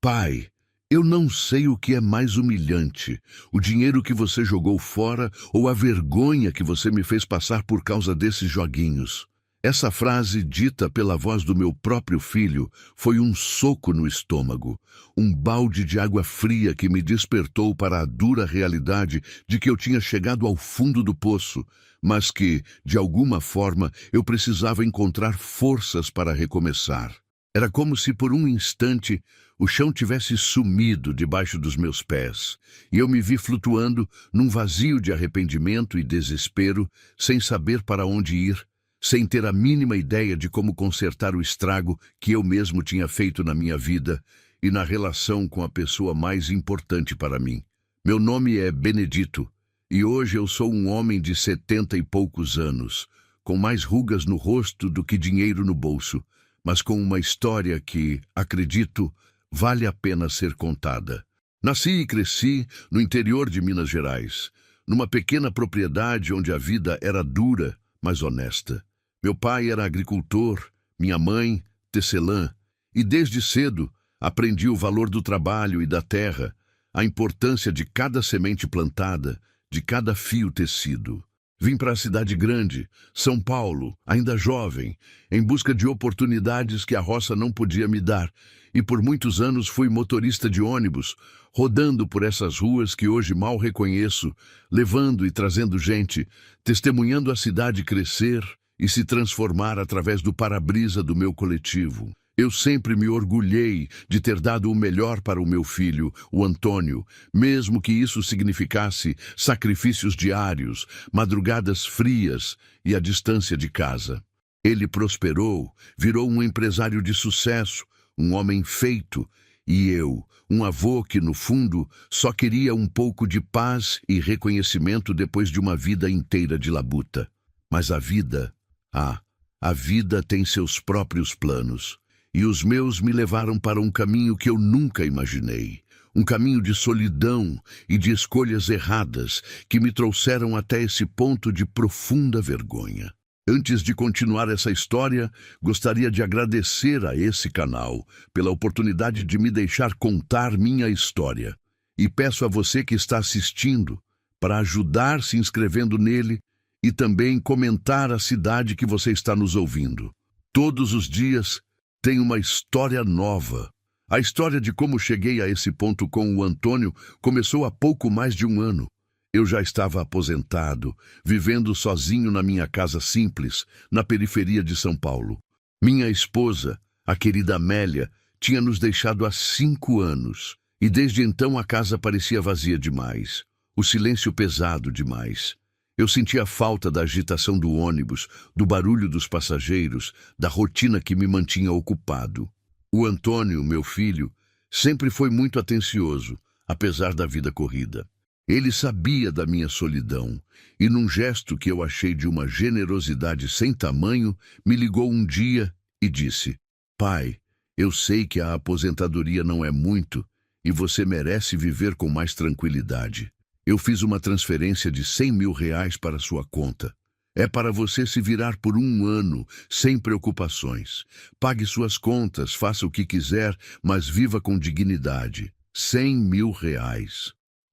Pai, eu não sei o que é mais humilhante, o dinheiro que você jogou fora ou a vergonha que você me fez passar por causa desses joguinhos. Essa frase, dita pela voz do meu próprio filho, foi um soco no estômago, um balde de água fria que me despertou para a dura realidade de que eu tinha chegado ao fundo do poço, mas que, de alguma forma, eu precisava encontrar forças para recomeçar. Era como se por um instante o chão tivesse sumido debaixo dos meus pés, e eu me vi flutuando num vazio de arrependimento e desespero, sem saber para onde ir, sem ter a mínima ideia de como consertar o estrago que eu mesmo tinha feito na minha vida e na relação com a pessoa mais importante para mim. Meu nome é Benedito, e hoje eu sou um homem de 70 e poucos anos, com mais rugas no rosto do que dinheiro no bolso, mas com uma história que, acredito, vale a pena ser contada. Nasci e cresci no interior de Minas Gerais, numa pequena propriedade onde a vida era dura, mas honesta. Meu pai era agricultor, minha mãe, tecelã, e desde cedo aprendi o valor do trabalho e da terra, a importância de cada semente plantada, de cada fio tecido. Vim para a cidade grande, São Paulo, ainda jovem, em busca de oportunidades que a roça não podia me dar, e por muitos anos fui motorista de ônibus, rodando por essas ruas que hoje mal reconheço, levando e trazendo gente, testemunhando a cidade crescer e se transformar através do para-brisa do meu coletivo. Eu sempre me orgulhei de ter dado o melhor para o meu filho, o Antônio, mesmo que isso significasse sacrifícios diários, madrugadas frias e a distância de casa. Ele prosperou, virou um empresário de sucesso, um homem feito, e eu, um avô que, no fundo, só queria um pouco de paz e reconhecimento depois de uma vida inteira de labuta. Mas a vida tem seus próprios planos. E os meus me levaram para um caminho que eu nunca imaginei. Um caminho de solidão e de escolhas erradas que me trouxeram até esse ponto de profunda vergonha. Antes de continuar essa história, gostaria de agradecer a esse canal pela oportunidade de me deixar contar minha história. E peço a você que está assistindo para ajudar se inscrevendo nele e também comentar a cidade que você está nos ouvindo. Todos os dias tem uma história nova. A história de como cheguei a esse ponto com o Antônio começou há pouco mais de um ano. Eu já estava aposentado, vivendo sozinho na minha casa simples, na periferia de São Paulo. Minha esposa, a querida Amélia, tinha nos deixado há 5 anos, e desde então a casa parecia vazia demais, o silêncio pesado demais. Eu sentia falta da agitação do ônibus, do barulho dos passageiros, da rotina que me mantinha ocupado. O Antônio, meu filho, sempre foi muito atencioso, apesar da vida corrida. Ele sabia da minha solidão, e num gesto que eu achei de uma generosidade sem tamanho, me ligou um dia e disse: "Pai, eu sei que a aposentadoria não é muito, e você merece viver com mais tranquilidade. Eu fiz uma transferência de R$100 mil para sua conta. É para você se virar por um ano, sem preocupações. Pague suas contas, faça o que quiser, mas viva com dignidade. R$100 mil.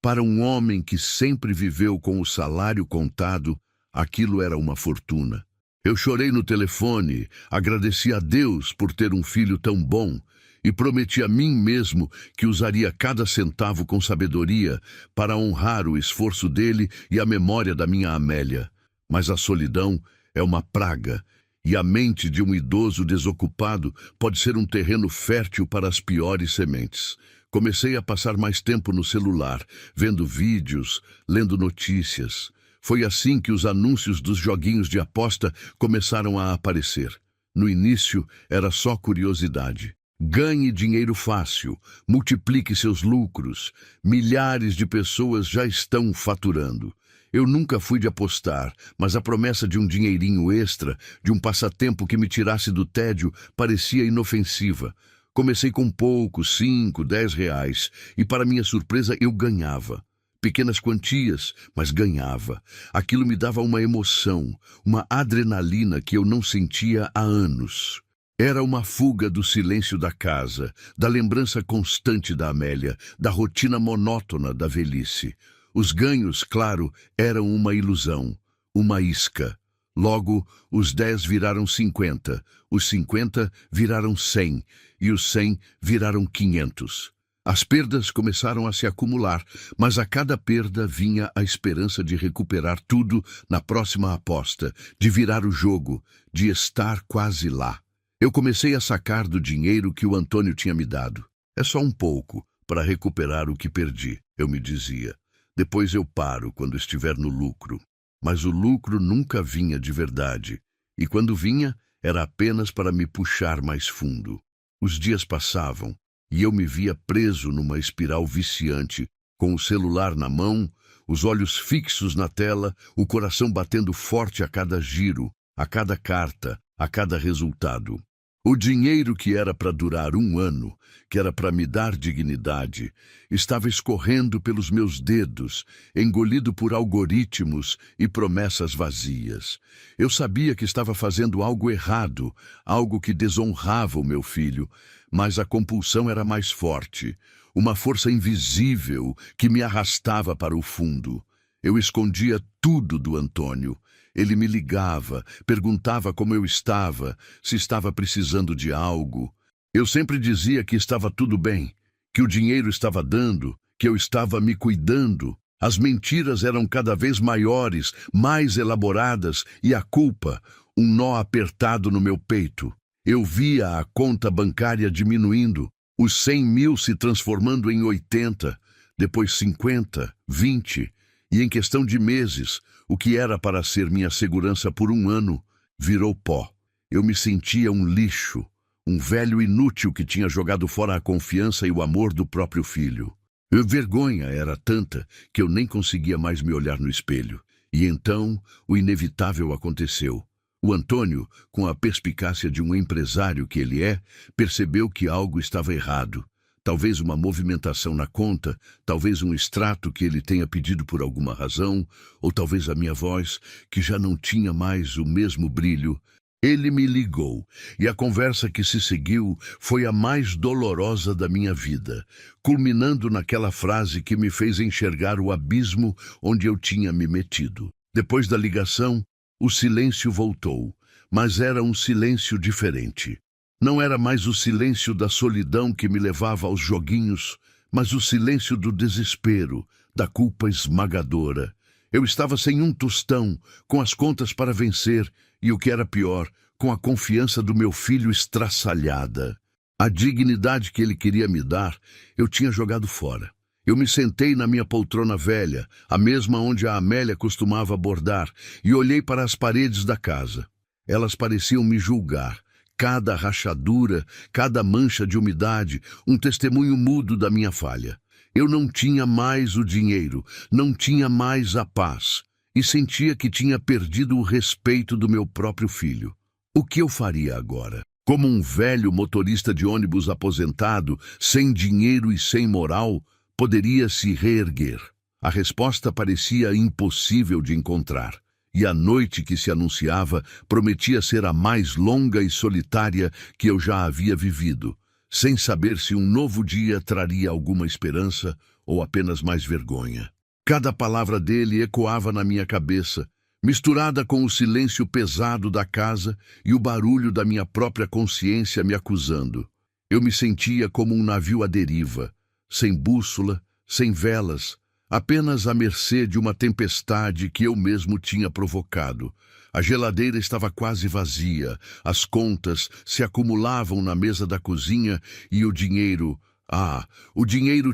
Para um homem que sempre viveu com o salário contado, aquilo era uma fortuna. Eu chorei no telefone, agradeci a Deus por ter um filho tão bom, e prometi a mim mesmo que usaria cada centavo com sabedoria para honrar o esforço dele e a memória da minha Amélia. Mas a solidão é uma praga, e a mente de um idoso desocupado pode ser um terreno fértil para as piores sementes. Comecei a passar mais tempo no celular, vendo vídeos, lendo notícias. Foi assim que os anúncios dos joguinhos de aposta começaram a aparecer. No início, era só curiosidade. Ganhe dinheiro fácil, multiplique seus lucros. Milhares de pessoas já estão faturando. Eu nunca fui de apostar, mas a promessa de um dinheirinho extra, de um passatempo que me tirasse do tédio, parecia inofensiva. Comecei com pouco, 5, 10 reais, e para minha surpresa eu ganhava. Pequenas quantias, mas ganhava. Aquilo me dava uma emoção, uma adrenalina que eu não sentia há anos. Era uma fuga do silêncio da casa, da lembrança constante da Amélia, da rotina monótona da velhice. Os ganhos, claro, eram uma ilusão, uma isca. Logo, os 10 viraram 50, os 50 viraram 100 e os 100 viraram 500. As perdas começaram a se acumular, mas a cada perda vinha a esperança de recuperar tudo na próxima aposta, de virar o jogo, de estar quase lá. Eu comecei a sacar do dinheiro que o Antônio tinha me dado. É só um pouco para recuperar o que perdi, eu me dizia. Depois eu paro quando estiver no lucro. Mas o lucro nunca vinha de verdade, e quando vinha, era apenas para me puxar mais fundo. Os dias passavam, e eu me via preso numa espiral viciante, com o celular na mão, os olhos fixos na tela, o coração batendo forte a cada giro, a cada carta, a cada resultado. O dinheiro que era para durar 1 ano, que era para me dar dignidade, estava escorrendo pelos meus dedos, engolido por algoritmos e promessas vazias. Eu sabia que estava fazendo algo errado, algo que desonrava o meu filho, mas a compulsão era mais forte, uma força invisível que me arrastava para o fundo. Eu escondia tudo do Antônio. Ele me ligava, perguntava como eu estava, se estava precisando de algo. Eu sempre dizia que estava tudo bem, que o dinheiro estava dando, que eu estava me cuidando. As mentiras eram cada vez maiores, mais elaboradas, e a culpa, um nó apertado no meu peito. Eu via a conta bancária diminuindo, os 100 mil se transformando em 80, depois 50, 20, e em questão de meses, o que era para ser minha segurança por 1 ano, virou pó. Eu me sentia um lixo, um velho inútil que tinha jogado fora a confiança e o amor do próprio filho. A vergonha era tanta que eu nem conseguia mais me olhar no espelho. E então, o inevitável aconteceu. O Antônio, com a perspicácia de um empresário que ele é, percebeu que algo estava errado. Talvez uma movimentação na conta, talvez um extrato que ele tenha pedido por alguma razão, ou talvez a minha voz, que já não tinha mais o mesmo brilho. Ele me ligou, e a conversa que se seguiu foi a mais dolorosa da minha vida, culminando naquela frase que me fez enxergar o abismo onde eu tinha me metido. Depois da ligação, o silêncio voltou, mas era um silêncio diferente. Não era mais o silêncio da solidão que me levava aos joguinhos, mas o silêncio do desespero, da culpa esmagadora. Eu estava sem um tostão, com as contas para vencer e, o que era pior, com a confiança do meu filho estraçalhada. A dignidade que ele queria me dar, eu tinha jogado fora. Eu me sentei na minha poltrona velha, a mesma onde a Amélia costumava bordar, e olhei para as paredes da casa. Elas pareciam me julgar. Cada rachadura, cada mancha de umidade, um testemunho mudo da minha falha. Eu não tinha mais o dinheiro, não tinha mais a paz, e sentia que tinha perdido o respeito do meu próprio filho. O que eu faria agora? Como um velho motorista de ônibus aposentado, sem dinheiro e sem moral, poderia se reerguer? A resposta parecia impossível de encontrar. E a noite que se anunciava prometia ser a mais longa e solitária que eu já havia vivido, sem saber se um novo dia traria alguma esperança ou apenas mais vergonha. Cada palavra dele ecoava na minha cabeça, misturada com o silêncio pesado da casa e o barulho da minha própria consciência me acusando. Eu me sentia como um navio à deriva, sem bússola, sem velas, apenas à mercê de uma tempestade que eu mesmo tinha provocado. A geladeira estava quase vazia, as contas se acumulavam na mesa da cozinha e o dinheiro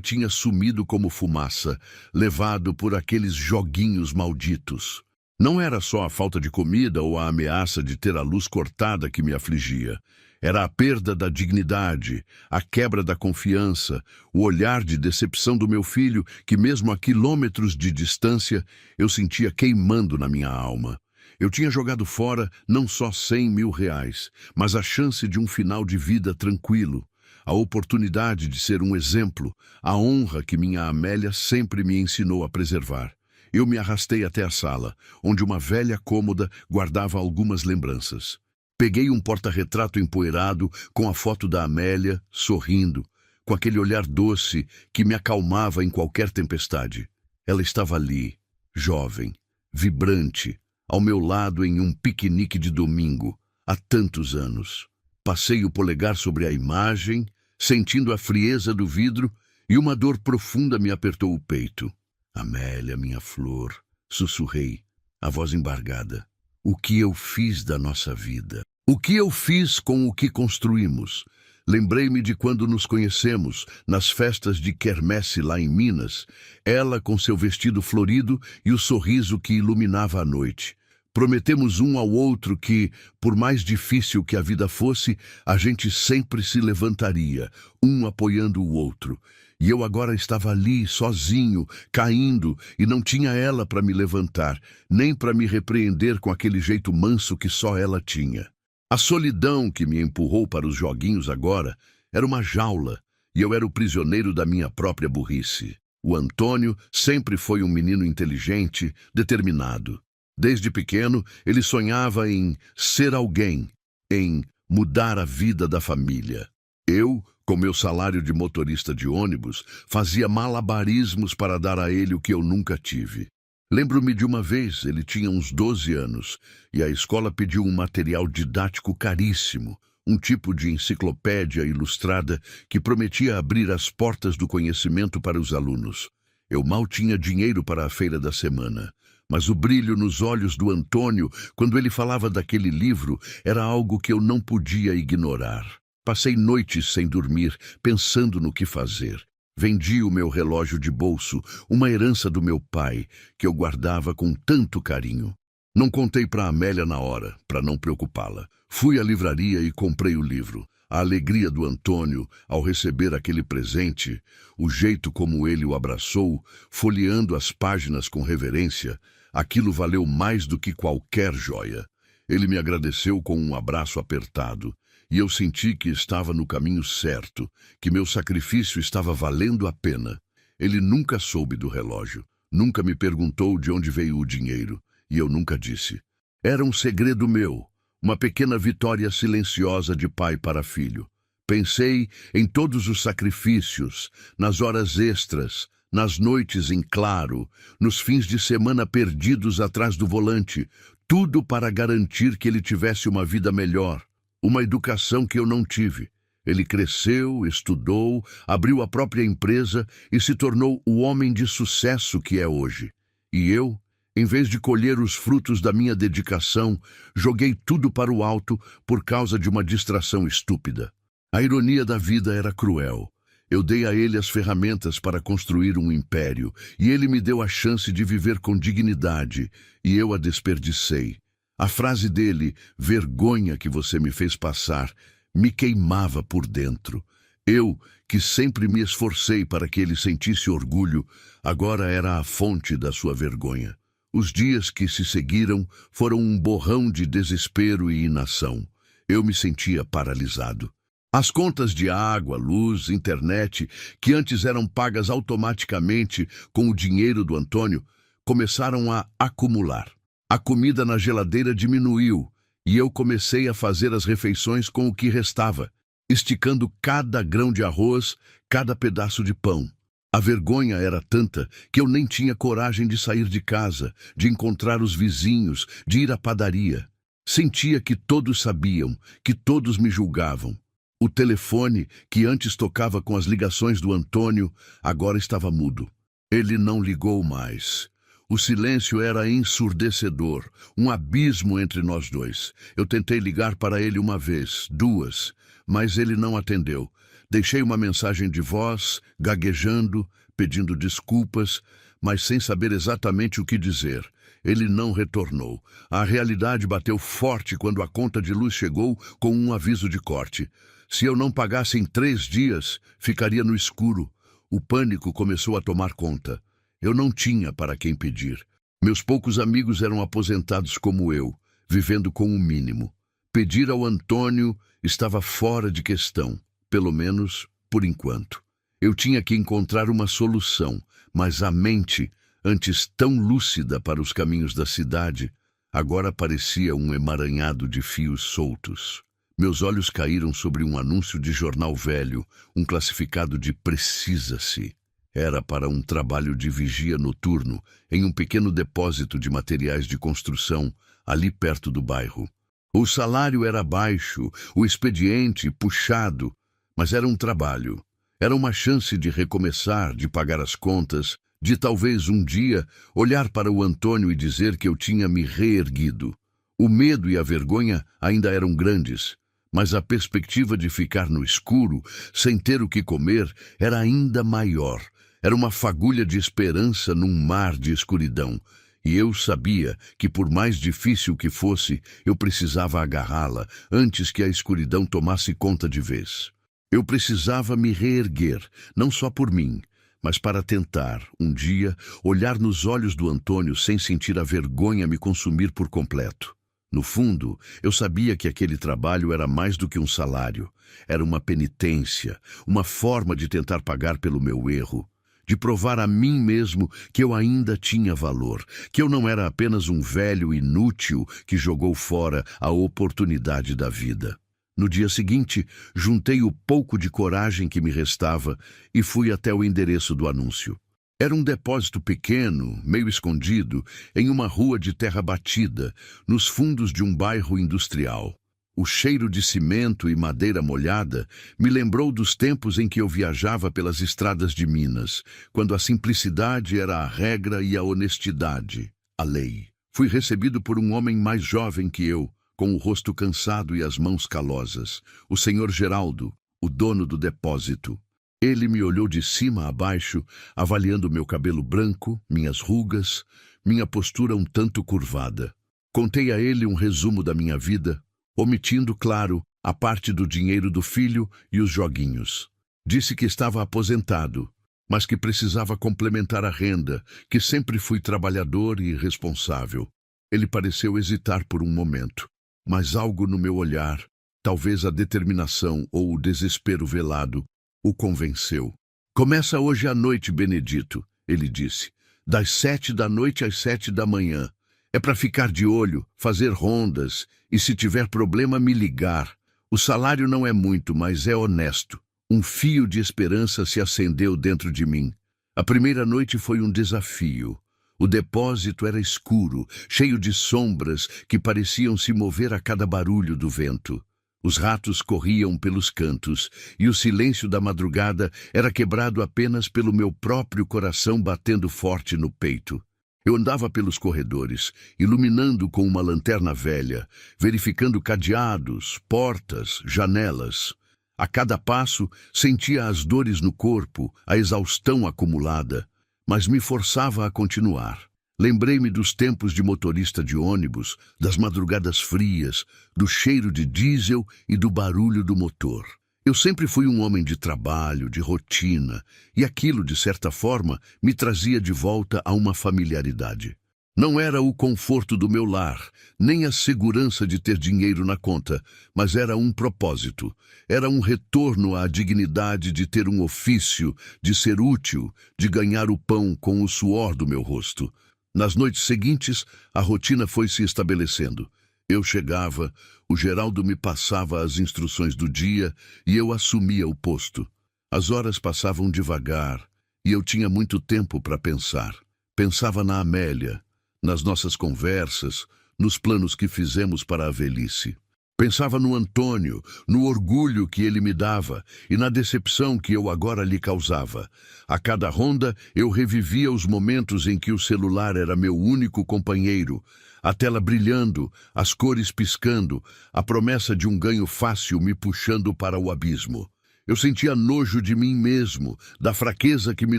tinha sumido como fumaça, levado por aqueles joguinhos malditos. Não era só a falta de comida ou a ameaça de ter a luz cortada que me afligia. Era a perda da dignidade, a quebra da confiança, o olhar de decepção do meu filho que, mesmo a quilômetros de distância, eu sentia queimando na minha alma. Eu tinha jogado fora não só 100 mil reais, mas a chance de um final de vida tranquilo, a oportunidade de ser um exemplo, a honra que minha Amélia sempre me ensinou a preservar. Eu me arrastei até a sala, onde uma velha cômoda guardava algumas lembranças. Peguei um porta-retrato empoeirado com a foto da Amélia, sorrindo, com aquele olhar doce que me acalmava em qualquer tempestade. Ela estava ali, jovem, vibrante, ao meu lado em um piquenique de domingo, há tantos anos. Passei o polegar sobre a imagem, sentindo a frieza do vidro, e uma dor profunda me apertou o peito. Amélia, minha flor, sussurrei, a voz embargada. O que eu fiz da nossa vida? O que eu fiz com o que construímos? Lembrei-me de quando nos conhecemos, nas festas de quermesse lá em Minas, ela com seu vestido florido e o sorriso que iluminava a noite. Prometemos um ao outro que, por mais difícil que a vida fosse, a gente sempre se levantaria, um apoiando o outro. E eu agora estava ali, sozinho, caindo, e não tinha ela para me levantar, nem para me repreender com aquele jeito manso que só ela tinha. A solidão que me empurrou para os joguinhos agora era uma jaula, e eu era o prisioneiro da minha própria burrice. O Antônio sempre foi um menino inteligente, determinado. Desde pequeno, ele sonhava em ser alguém, em mudar a vida da família. Eu, com meu salário de motorista de ônibus, fazia malabarismos para dar a ele o que eu nunca tive. Lembro-me de uma vez, ele tinha uns 12 anos, e a escola pediu um material didático caríssimo, um tipo de enciclopédia ilustrada que prometia abrir as portas do conhecimento para os alunos. Eu mal tinha dinheiro para a feira da semana, mas o brilho nos olhos do Antônio, quando ele falava daquele livro, era algo que eu não podia ignorar. Passei noites sem dormir, pensando no que fazer. Vendi o meu relógio de bolso, uma herança do meu pai, que eu guardava com tanto carinho. Não contei para Amélia na hora, para não preocupá-la. Fui à livraria e comprei o livro. A alegria do Antônio ao receber aquele presente, o jeito como ele o abraçou, folheando as páginas com reverência, aquilo valeu mais do que qualquer joia. Ele me agradeceu com um abraço apertado. E eu senti que estava no caminho certo, que meu sacrifício estava valendo a pena. Ele nunca soube do relógio, nunca me perguntou de onde veio o dinheiro, e eu nunca disse. Era um segredo meu, uma pequena vitória silenciosa de pai para filho. Pensei em todos os sacrifícios, nas horas extras, nas noites em claro, nos fins de semana perdidos atrás do volante, tudo para garantir que ele tivesse uma vida melhor. Uma educação que eu não tive. Ele cresceu, estudou, abriu a própria empresa e se tornou o homem de sucesso que é hoje. E eu, em vez de colher os frutos da minha dedicação, joguei tudo para o alto por causa de uma distração estúpida. A ironia da vida era cruel. Eu dei a ele as ferramentas para construir um império, e ele me deu a chance de viver com dignidade, e eu a desperdicei. A frase dele, vergonha que você me fez passar, me queimava por dentro. Eu, que sempre me esforcei para que ele sentisse orgulho, agora era a fonte da sua vergonha. Os dias que se seguiram foram um borrão de desespero e inação. Eu me sentia paralisado. As contas de água, luz, internet, que antes eram pagas automaticamente com o dinheiro do Antônio, começaram a acumular. A comida na geladeira diminuiu e eu comecei a fazer as refeições com o que restava, esticando cada grão de arroz, cada pedaço de pão. A vergonha era tanta que eu nem tinha coragem de sair de casa, de encontrar os vizinhos, de ir à padaria. Sentia que todos sabiam, que todos me julgavam. O telefone, que antes tocava com as ligações do Antônio, agora estava mudo. Ele não ligou mais. O silêncio era ensurdecedor, um abismo entre nós dois. Eu tentei ligar para ele uma vez, duas, mas ele não atendeu. Deixei uma mensagem de voz, gaguejando, pedindo desculpas, mas sem saber exatamente o que dizer. Ele não retornou. A realidade bateu forte quando a conta de luz chegou com um aviso de corte. Se eu não pagasse em 3 dias, ficaria no escuro. O pânico começou a tomar conta. Eu não tinha para quem pedir. Meus poucos amigos eram aposentados como eu, vivendo com o mínimo. Pedir ao Antônio estava fora de questão, pelo menos por enquanto. Eu tinha que encontrar uma solução, mas a mente, antes tão lúcida para os caminhos da cidade, agora parecia um emaranhado de fios soltos. Meus olhos caíram sobre um anúncio de jornal velho, um classificado de "Precisa-se". Era para um trabalho de vigia noturno em um pequeno depósito de materiais de construção, ali perto do bairro. O salário era baixo, o expediente puxado, mas era um trabalho. Era uma chance de recomeçar, de pagar as contas, de talvez um dia olhar para o Antônio e dizer que eu tinha me reerguido. O medo e a vergonha ainda eram grandes, mas a perspectiva de ficar no escuro, sem ter o que comer, era ainda maior. Era uma fagulha de esperança num mar de escuridão. E eu sabia que, por mais difícil que fosse, eu precisava agarrá-la antes que a escuridão tomasse conta de vez. Eu precisava me reerguer, não só por mim, mas para tentar, um dia, olhar nos olhos do Antônio sem sentir a vergonha me consumir por completo. No fundo, eu sabia que aquele trabalho era mais do que um salário. Era uma penitência, uma forma de tentar pagar pelo meu erro, de provar a mim mesmo que eu ainda tinha valor, que eu não era apenas um velho inútil que jogou fora a oportunidade da vida. No dia seguinte, juntei o pouco de coragem que me restava e fui até o endereço do anúncio. Era um depósito pequeno, meio escondido, em uma rua de terra batida, nos fundos de um bairro industrial. O cheiro de cimento e madeira molhada me lembrou dos tempos em que eu viajava pelas estradas de Minas, quando a simplicidade era a regra e a honestidade, a lei. Fui recebido por um homem mais jovem que eu, com o rosto cansado e as mãos calosas, o senhor Geraldo, o dono do depósito. Ele me olhou de cima a baixo, avaliando meu cabelo branco, minhas rugas, minha postura um tanto curvada. Contei a ele um resumo da minha vida, omitindo, claro, a parte do dinheiro do filho e os joguinhos. Disse que estava aposentado, mas que precisava complementar a renda, que sempre fui trabalhador e responsável. Ele pareceu hesitar por um momento, mas algo no meu olhar, talvez a determinação ou o desespero velado, o convenceu. "Começa hoje à noite, Benedito", ele disse. "Das 7 da noite às 7 da manhã. É para ficar de olho, fazer rondas e, se tiver problema, me ligar. O salário não é muito, mas é honesto." Um fio de esperança se acendeu dentro de mim. A primeira noite foi um desafio. O depósito era escuro, cheio de sombras que pareciam se mover a cada barulho do vento. Os ratos corriam pelos cantos, e o silêncio da madrugada era quebrado apenas pelo meu próprio coração batendo forte no peito. Eu andava pelos corredores, iluminando com uma lanterna velha, verificando cadeados, portas, janelas. A cada passo, sentia as dores no corpo, a exaustão acumulada, mas me forçava a continuar. Lembrei-me dos tempos de motorista de ônibus, das madrugadas frias, do cheiro de diesel e do barulho do motor. Eu sempre fui um homem de trabalho, de rotina, e aquilo, de certa forma, me trazia de volta a uma familiaridade. Não era o conforto do meu lar, nem a segurança de ter dinheiro na conta, mas era um propósito. Era um retorno à dignidade de ter um ofício, de ser útil, de ganhar o pão com o suor do meu rosto. Nas noites seguintes, a rotina foi se estabelecendo. Eu chegava, o Geraldo me passava as instruções do dia e eu assumia o posto. As horas passavam devagar e eu tinha muito tempo para pensar. Pensava na Amélia, nas nossas conversas, nos planos que fizemos para a velhice. Pensava no Antônio, no orgulho que ele me dava e na decepção que eu agora lhe causava. A cada ronda, eu revivia os momentos em que o celular era meu único companheiro, a tela brilhando, as cores piscando, a promessa de um ganho fácil me puxando para o abismo. Eu sentia nojo de mim mesmo, da fraqueza que me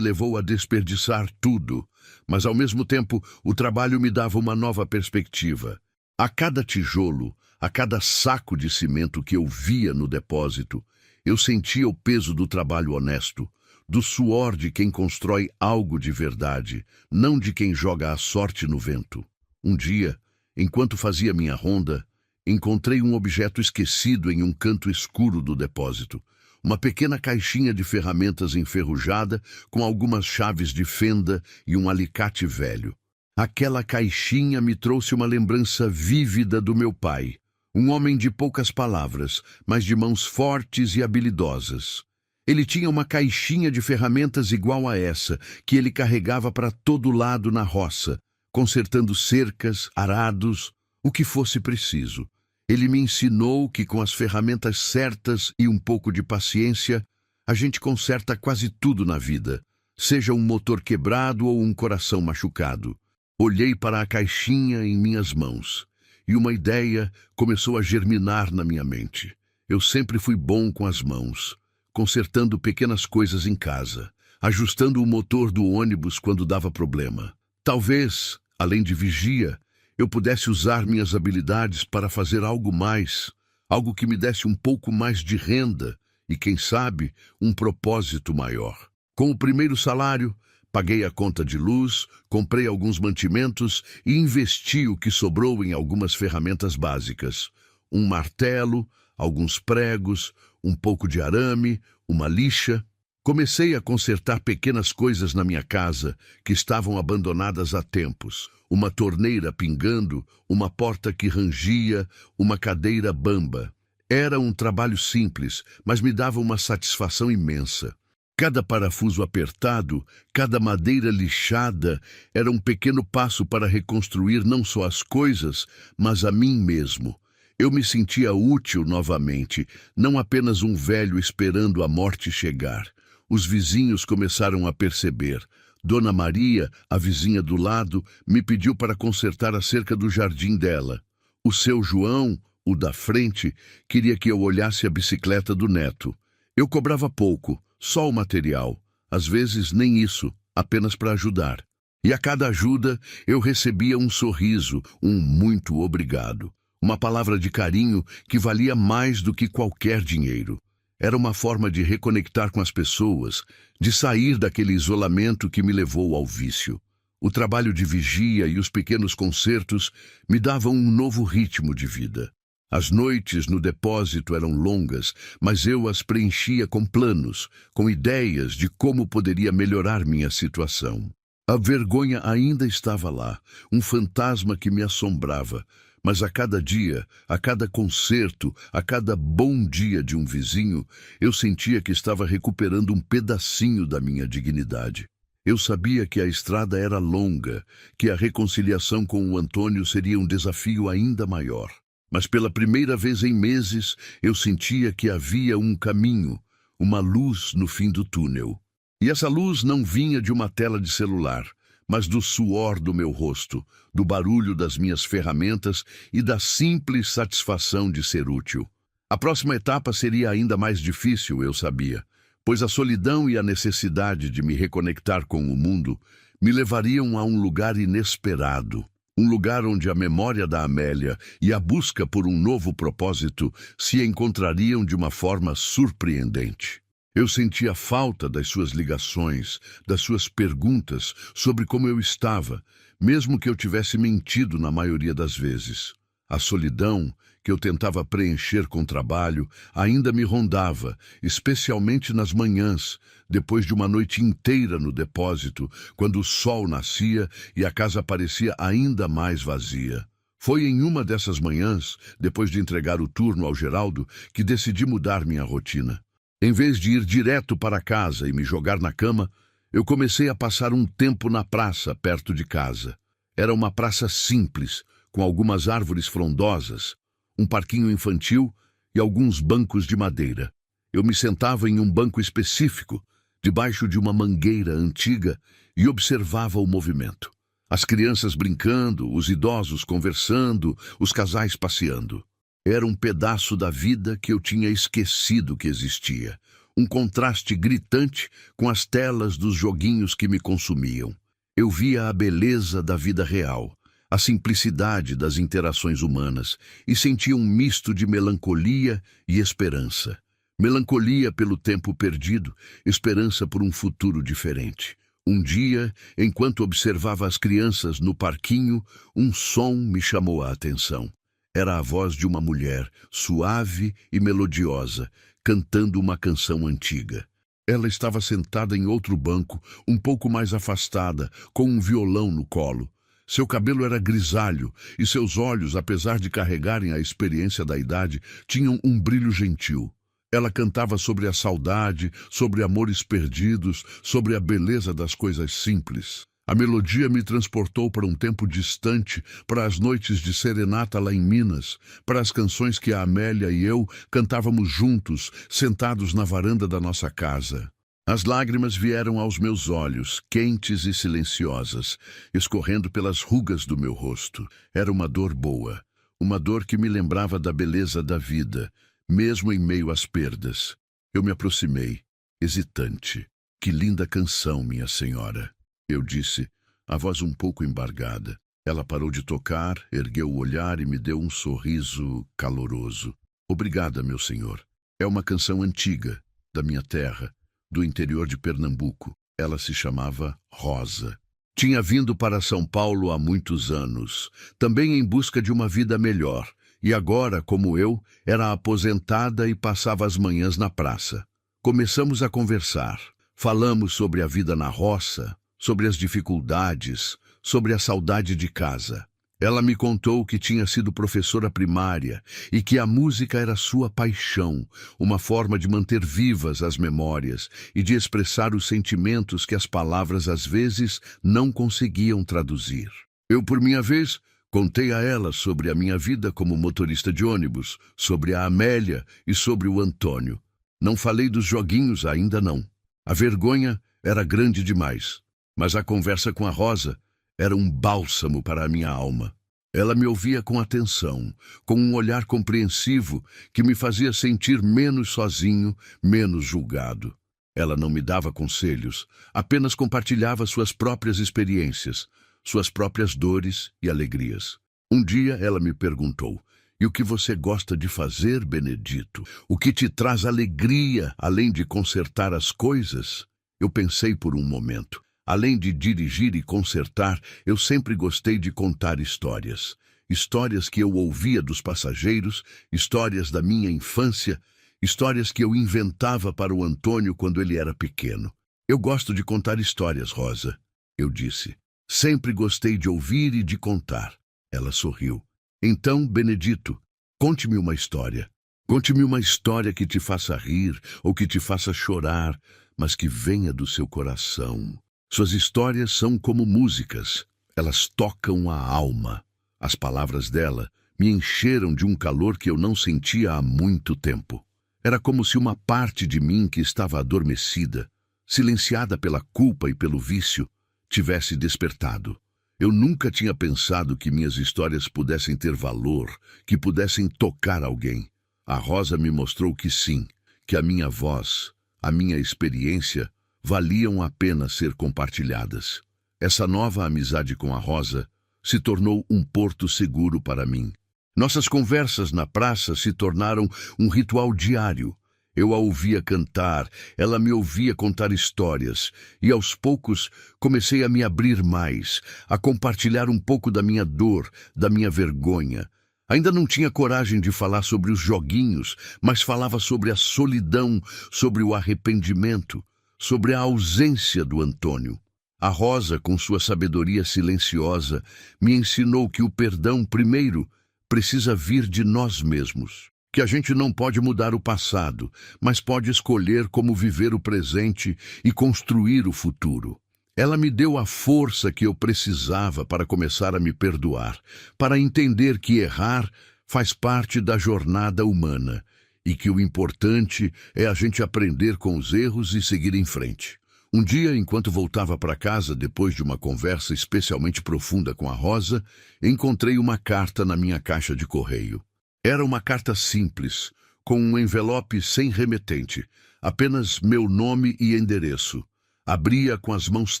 levou a desperdiçar tudo. Mas, ao mesmo tempo, o trabalho me dava uma nova perspectiva. A cada tijolo, a cada saco de cimento que eu via no depósito, eu sentia o peso do trabalho honesto, do suor de quem constrói algo de verdade, não de quem joga a sorte no vento. Um dia, enquanto fazia minha ronda, encontrei um objeto esquecido em um canto escuro do depósito. Uma pequena caixinha de ferramentas enferrujada com algumas chaves de fenda e um alicate velho. Aquela caixinha me trouxe uma lembrança vívida do meu pai, um homem de poucas palavras, mas de mãos fortes e habilidosas. Ele tinha uma caixinha de ferramentas igual a essa, que ele carregava para todo lado na roça, consertando cercas, arados, o que fosse preciso. Ele me ensinou que com as ferramentas certas e um pouco de paciência, a gente conserta quase tudo na vida, seja um motor quebrado ou um coração machucado. Olhei para a caixinha em minhas mãos, e uma ideia começou a germinar na minha mente. Eu sempre fui bom com as mãos, consertando pequenas coisas em casa, ajustando o motor do ônibus quando dava problema. Talvez, além de vigia, eu pudesse usar minhas habilidades para fazer algo mais, algo que me desse um pouco mais de renda e, quem sabe, um propósito maior. Com o primeiro salário, paguei a conta de luz, comprei alguns mantimentos e investi o que sobrou em algumas ferramentas básicas. Um martelo, alguns pregos, um pouco de arame, uma lixa. Comecei a consertar pequenas coisas na minha casa que estavam abandonadas há tempos. Uma torneira pingando, uma porta que rangia, uma cadeira bamba. Era um trabalho simples, mas me dava uma satisfação imensa. Cada parafuso apertado, cada madeira lixada, era um pequeno passo para reconstruir não só as coisas, mas a mim mesmo. Eu me sentia útil novamente, não apenas um velho esperando a morte chegar. Os vizinhos começaram a perceber. Dona Maria, a vizinha do lado, me pediu para consertar a cerca do jardim dela. O seu João, o da frente, queria que eu olhasse a bicicleta do neto. Eu cobrava pouco, só o material, às vezes nem isso, apenas para ajudar. E a cada ajuda eu recebia um sorriso, um muito obrigado. Uma palavra de carinho que valia mais do que qualquer dinheiro. Era uma forma de reconectar com as pessoas, de sair daquele isolamento que me levou ao vício. O trabalho de vigia e os pequenos concertos me davam um novo ritmo de vida. As noites no depósito eram longas, mas eu as preenchia com planos, com ideias de como poderia melhorar minha situação. A vergonha ainda estava lá, um fantasma que me assombrava, mas a cada dia, a cada concerto, a cada bom dia de um vizinho, eu sentia que estava recuperando um pedacinho da minha dignidade. Eu sabia que a estrada era longa, que a reconciliação com o Antônio seria um desafio ainda maior. Mas pela primeira vez em meses, eu sentia que havia um caminho, uma luz no fim do túnel. E essa luz não vinha de uma tela de celular, mas do suor do meu rosto, do barulho das minhas ferramentas e da simples satisfação de ser útil. A próxima etapa seria ainda mais difícil, eu sabia, pois a solidão e a necessidade de me reconectar com o mundo me levariam a um lugar inesperado. Um lugar onde a memória da Amélia e a busca por um novo propósito se encontrariam de uma forma surpreendente. Eu sentia falta das suas ligações, das suas perguntas sobre como eu estava, mesmo que eu tivesse mentido na maioria das vezes. A solidão, que eu tentava preencher com trabalho, ainda me rondava, especialmente nas manhãs, depois de uma noite inteira no depósito, quando o sol nascia e a casa parecia ainda mais vazia. Foi em uma dessas manhãs, depois de entregar o turno ao Geraldo, que decidi mudar minha rotina. Em vez de ir direto para casa e me jogar na cama, eu comecei a passar um tempo na praça perto de casa. Era uma praça simples, com algumas árvores frondosas, um parquinho infantil e alguns bancos de madeira. Eu me sentava em um banco específico, debaixo de uma mangueira antiga, e observava o movimento. As crianças brincando, os idosos conversando, os casais passeando. Era um pedaço da vida que eu tinha esquecido que existia. Um contraste gritante com as telas dos joguinhos que me consumiam. Eu via a beleza da vida real, a simplicidade das interações humanas, e sentia um misto de melancolia e esperança. Melancolia pelo tempo perdido, esperança por um futuro diferente. Um dia, enquanto observava as crianças no parquinho, um som me chamou a atenção. Era a voz de uma mulher, suave e melodiosa, cantando uma canção antiga. Ela estava sentada em outro banco, um pouco mais afastada, com um violão no colo. Seu cabelo era grisalho e seus olhos, apesar de carregarem a experiência da idade, tinham um brilho gentil. Ela cantava sobre a saudade, sobre amores perdidos, sobre a beleza das coisas simples. A melodia me transportou para um tempo distante, para as noites de serenata lá em Minas, para as canções que a Amélia e eu cantávamos juntos, sentados na varanda da nossa casa. As lágrimas vieram aos meus olhos, quentes e silenciosas, escorrendo pelas rugas do meu rosto. Era uma dor boa, uma dor que me lembrava da beleza da vida, mesmo em meio às perdas. Eu me aproximei, hesitante. Que linda canção, minha senhora, eu disse, a voz um pouco embargada. Ela parou de tocar, ergueu o olhar e me deu um sorriso caloroso. Obrigada, meu senhor. É uma canção antiga, da minha terra, do interior de Pernambuco. Ela se chamava Rosa. Tinha vindo para São Paulo há muitos anos, também em busca de uma vida melhor, e agora, como eu, era aposentada e passava as manhãs na praça. Começamos a conversar. Falamos sobre a vida na roça, sobre as dificuldades, sobre a saudade de casa. Ela me contou que tinha sido professora primária e que a música era sua paixão, uma forma de manter vivas as memórias e de expressar os sentimentos que as palavras às vezes não conseguiam traduzir. Eu, por minha vez, contei a ela sobre a minha vida como motorista de ônibus, sobre a Amélia e sobre o Antônio. Não falei dos joguinhos ainda não. A vergonha era grande demais, mas a conversa com a Rosa era um bálsamo para a minha alma. Ela me ouvia com atenção, com um olhar compreensivo que me fazia sentir menos sozinho, menos julgado. Ela não me dava conselhos, apenas compartilhava suas próprias experiências, suas próprias dores e alegrias. Um dia ela me perguntou: "E o que você gosta de fazer, Benedito? O que te traz alegria, além de consertar as coisas?" Eu pensei por um momento. Além de dirigir e consertar, eu sempre gostei de contar histórias. Histórias que eu ouvia dos passageiros, histórias da minha infância, histórias que eu inventava para o Antônio quando ele era pequeno. "Eu gosto de contar histórias, Rosa", eu disse. "Sempre gostei de ouvir e de contar." Ela sorriu. "Então, Benedito, conte-me uma história. Conte-me uma história que te faça rir ou que te faça chorar, mas que venha do seu coração. Suas histórias são como músicas, elas tocam a alma." As palavras dela me encheram de um calor que eu não sentia há muito tempo. Era como se uma parte de mim que estava adormecida, silenciada pela culpa e pelo vício, tivesse despertado. Eu nunca tinha pensado que minhas histórias pudessem ter valor, que pudessem tocar alguém. A Rosa me mostrou que sim, que a minha voz, a minha experiência, valiam a pena ser compartilhadas. Essa nova amizade com a Rosa se tornou um porto seguro para mim. Nossas conversas na praça se tornaram um ritual diário. Eu a ouvia cantar, ela me ouvia contar histórias, e aos poucos comecei a me abrir mais, a compartilhar um pouco da minha dor, da minha vergonha. Ainda não tinha coragem de falar sobre os joguinhos, mas falava sobre a solidão, sobre o arrependimento, sobre a ausência do Antônio. A Rosa, com sua sabedoria silenciosa, me ensinou que o perdão, primeiro, precisa vir de nós mesmos. Que a gente não pode mudar o passado, mas pode escolher como viver o presente e construir o futuro. Ela me deu a força que eu precisava para começar a me perdoar, para entender que errar faz parte da jornada humana e que o importante é a gente aprender com os erros e seguir em frente. Um dia, enquanto voltava para casa depois de uma conversa especialmente profunda com a Rosa, encontrei uma carta na minha caixa de correio. Era uma carta simples, com um envelope sem remetente, apenas meu nome e endereço. Abria com as mãos